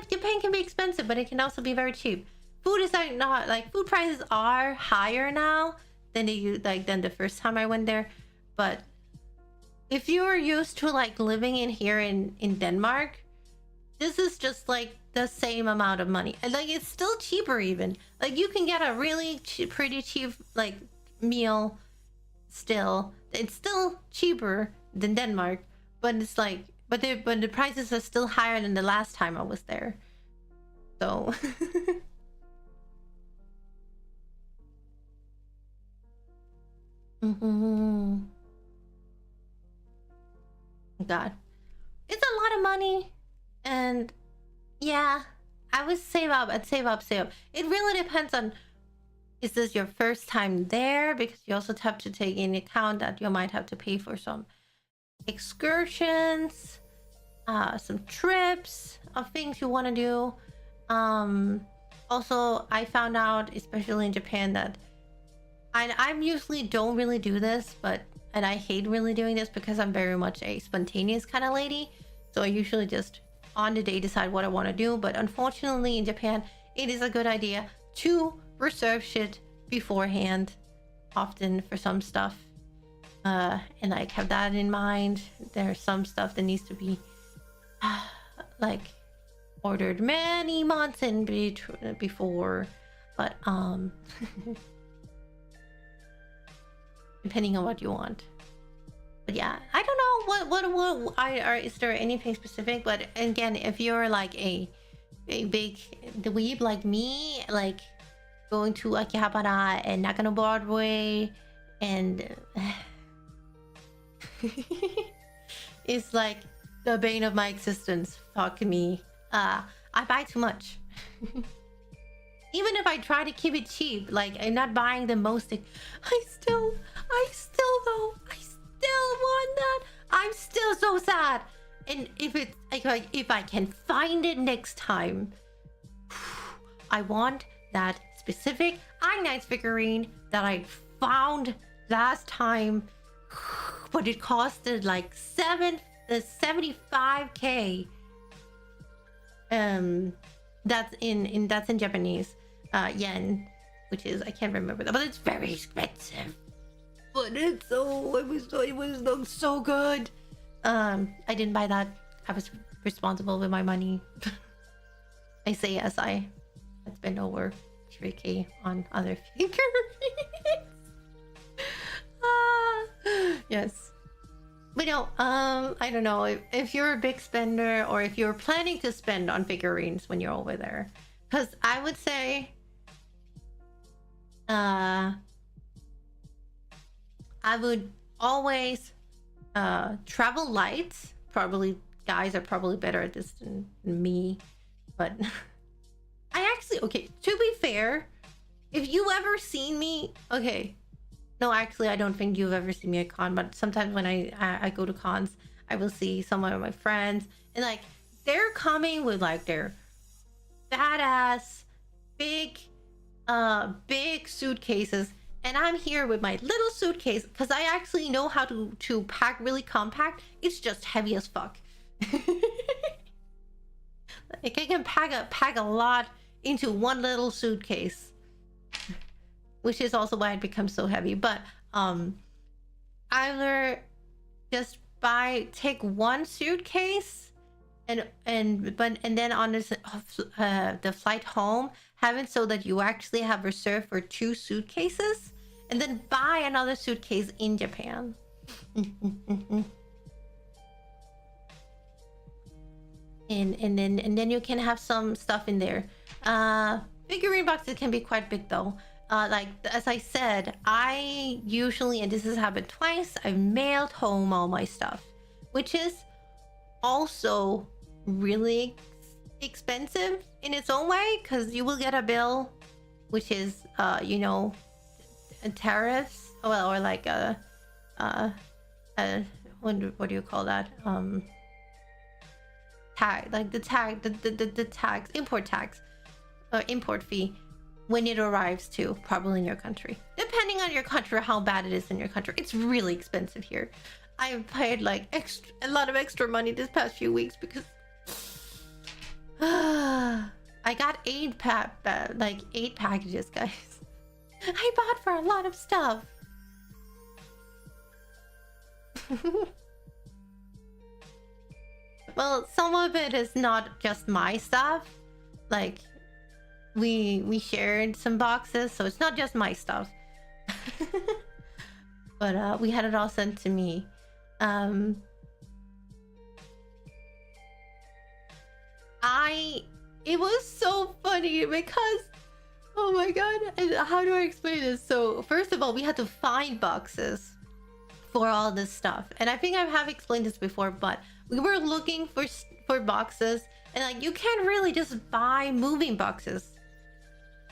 Japan can be expensive, but it can also be very cheap. Food is like not like, food prices are higher now than than the first time I went there. But if you are used to like living here in Denmark, this is just like the same amount of money, and like it's still cheaper even. Like you can get a really pretty cheap like meal still. It's still cheaper than Denmark, but it's like, but the prices are still higher than the last time I was there. So God, it's a lot of money. And yeah, I would save up. I'd save up. It really depends on, is this your first time there? Because you also have to take into account that you might have to pay for some excursions, some trips of things you want to do. Also, I found out, especially in Japan, that I'm usually don't really do this, and I hate really doing this because I'm very much a spontaneous kind of lady. So I usually just on the day decide what I want to do. But unfortunately in Japan, it is a good idea to reserve shit beforehand, often for some stuff. And like have that in mind. There's some stuff that needs to be like ordered many months in before, but depending on what you want. But yeah, I don't know what is there anything specific, but again, if you're like a big dweeb like me, like going to Akihabara and Nakano Broadway and it's like the bane of my existence. Fuck me. I buy too much. Even if I try to keep it cheap, like I'm not buying the most, I still though, I still want that. I'm still so sad. And if I can find it next time, I want that specific I-Nights figurine that I found last time, but it costed like 75k. That's in Japanese yen, which is, I can't remember that, but it's very expensive. But it was so good. I didn't buy that. I was responsible with my money. I say yes, I spent over 3k on other figurines. Yes. But no, I don't know if you're a big spender or if you're planning to spend on figurines when you're over there. Because I would say I would always travel light. Probably guys are probably better at this than me, but I actually, okay, to be fair, if you ever seen me, okay, no, actually I don't think you've ever seen me at con, but sometimes when I go to cons, I will see some of my friends and like they're coming with like their badass big suitcases, and I'm here with my little suitcase because I actually know how to pack really compact. It's just heavy as fuck. Like I can pack a lot into one little suitcase, which is also why it becomes so heavy. But either just take one suitcase and then on this the flight home, have it so that you actually have reserved for 2 suitcases, and then buy another suitcase in Japan. And then you can have some stuff in there. Figurine boxes can be quite big though. Like as I said, I usually, and this has happened twice, I've mailed home all my stuff, which is also really expensive in its own way, because you will get a bill which is you know, tariffs, well, or like what do you call that, tag, like the tax, import tax or import fee when it arrives to probably in your country, depending on your country, how bad it is in your country. It's really expensive here. I've paid like a lot of extra money this past few weeks because I got 8 packages, guys. I bought for a lot of stuff. Well, some of it is not just my stuff. Like we shared some boxes, so it's not just my stuff. But we had it all sent to me. It was so funny because, oh my god, and how do I explain this? So first of all, we had to find boxes for all this stuff, and I think I have explained this before, but we were looking for boxes, and like you can't really just buy moving boxes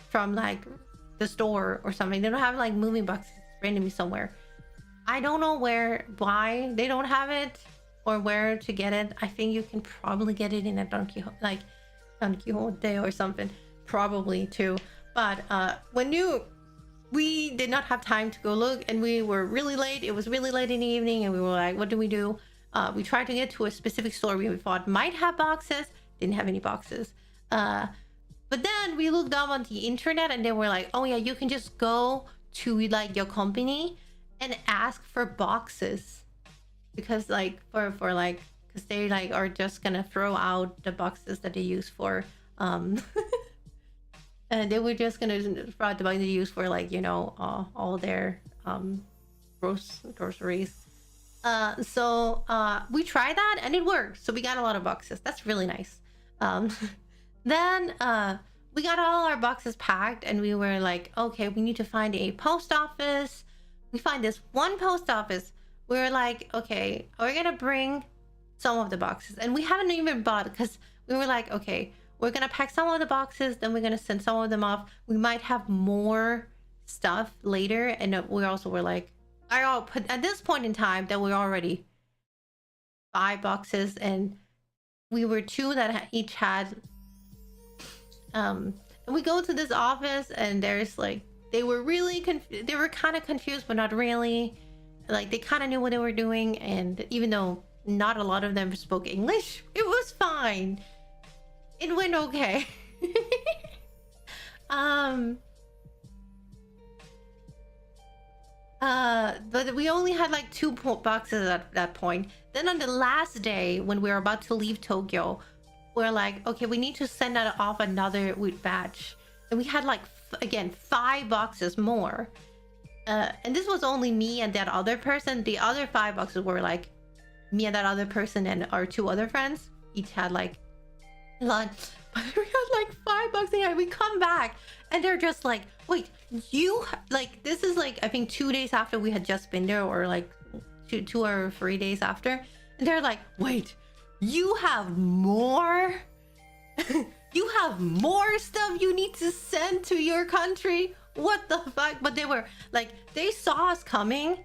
from like the store or something. They don't have like moving boxes randomly somewhere. I don't know why they don't have it or where to get it. I think you can probably get it in a Don Quixote or something, probably too. But we did not have time to go look, and we were really late. It was really late in the evening, and we were like, what do we do? We tried to get to a specific store we thought might have boxes, didn't have any boxes. But then we looked up on the internet, and they were like, oh yeah, you can just go to like your company and ask for boxes, because like for like because they like are just gonna throw out the boxes that they use for and they were just gonna throw out the boxes they use for, like, you know, all their groceries. So we tried that and it worked, so we got a lot of boxes. That's really nice. Then we got all our boxes packed and we were like, okay, we need to find a post office. We find this one post office. We were like, okay, we're gonna bring some of the boxes, and we haven't even bought, because we were like, okay, we're gonna pack some of the boxes, then we're gonna send some of them off. We might have more stuff later. And we also were like, at this point in time that we're already 5 boxes, and we were 2 that each had and we go to this office and there's like, they were really they were kind of confused, but not really. Like, they kind of knew what they were doing, and even though not a lot of them spoke English, it was fine. It went okay. But we only had like 2 boxes at that point. Then on the last day, when we were about to leave Tokyo, we're like, okay, we need to send that off another batch. And we had like, again, 5 boxes more. And this was only me and that other person. The other 5 boxes were like me and that other person and our 2 other friends. Each had like lunch. But we had like 5 boxes, and we come back and they're just like, wait, you like, this is like, I think 2 days after we had just been there, or like 2 or 3 days after. And they're like, wait, you have more? You have more stuff you need to send to your country? What the fuck? But they were like, they saw us coming.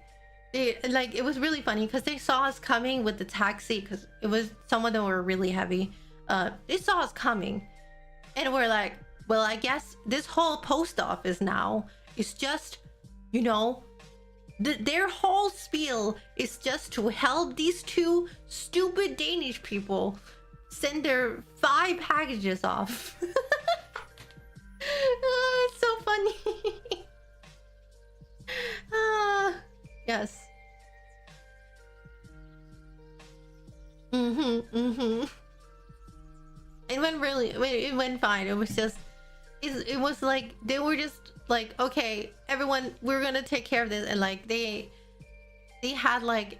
They like, it was really funny because they saw us coming with the taxi, because it was, some of them were really heavy. They saw us coming and we're like, well, I guess this whole post office now is just, you know, their whole spiel is just to help these 2 stupid Danish people send their 5 packages off. It's so funny. Yes. It went really, it went fine. It was just, it was like, they were just like, okay, everyone, we're gonna take care of this. And like, they had like,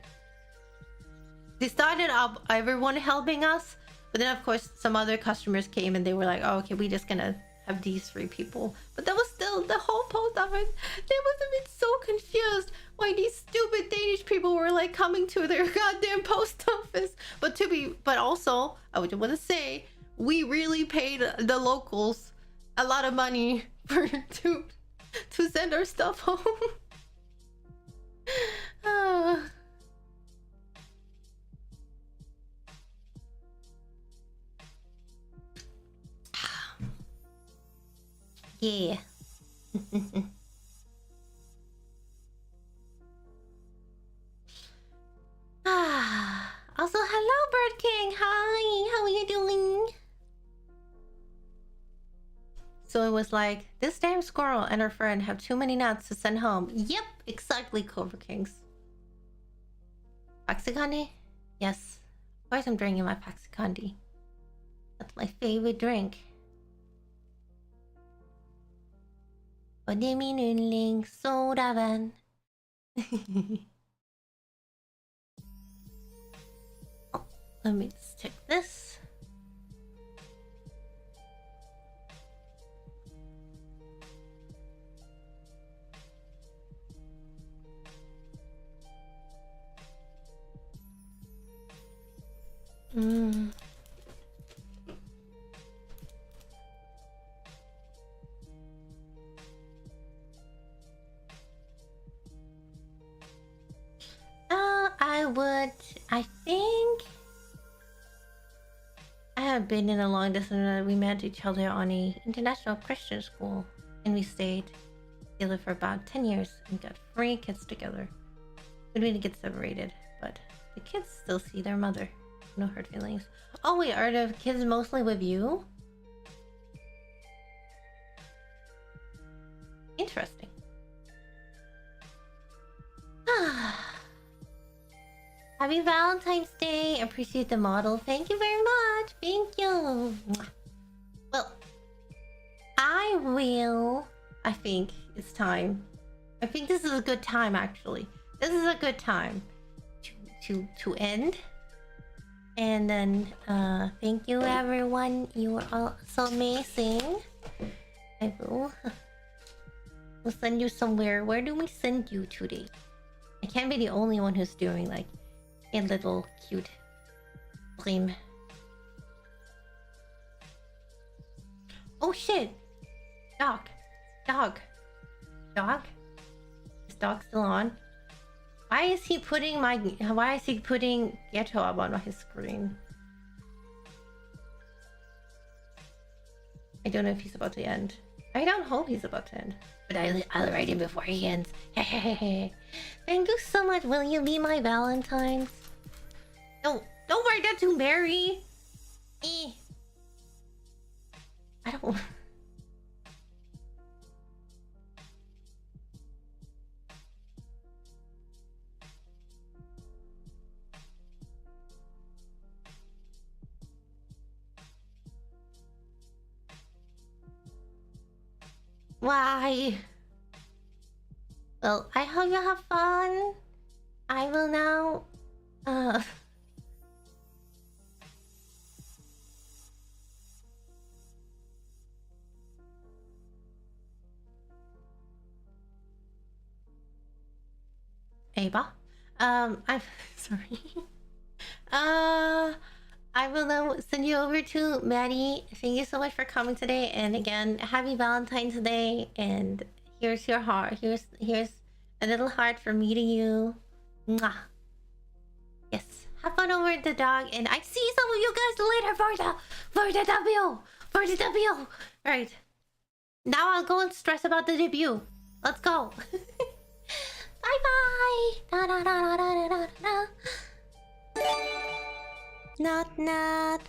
they started up everyone helping us, but then of course some other customers came and they were like, oh, okay, we're just gonna have these 3 people. But that was still the whole post office. They must have been so confused why these stupid Danish people were like coming to their goddamn post office. But also, I would want to say, we really paid the locals a lot of money for to send our stuff home. Yeah. Also, hello, Bird King. Hi, how are you doing? So it was like, this damn squirrel and her friend have too many nuts to send home. Yep, exactly, Cobra Kings. Paxicandi? Yes. Of course I'm drinking my Paxicandi. That's my favorite drink. Och det är min yndlingssoda-vän. Oh, let me just check this. I think I have been in a long distance. We met each other on a international Christian school, and we stayed together for about 10 years and got 3 kids together. We didn't get separated, but the kids still see their mother. No hurt feelings. Oh wait, are the kids mostly with you? Interesting. Happy Valentine's Day. Appreciate the model. Thank you very much. Thank you. Well, I think it's time. I think this is a good time, actually. This is a good time to end. And then, thank you, everyone. You were all so amazing. I will. We'll send you somewhere. Where do we send you today? I can't be the only one who's doing like a little cute stream. Oh shit! Dog. Is dog still on? Why is he putting Ghetto up on his screen? I don't know if he's about to end. I don't hope he's about to end. But I'll write him before he ends. Thank you so much. Will you be my Valentine's? No, don't write that to Mary. I don't. Why? Well, I hope you have fun. I will now Ava? I'm sorry. I will now send you over to Maddie. Thank you so much for coming today. And again, happy Valentine's Day. And here's your heart. Here's a little heart for meeting you. Mwah. Yes. Have fun over at the dog. And I see some of you guys later for the W. For the W. Right. Now I'll go and stress about the debut. Let's go. Bye bye. Nut nut.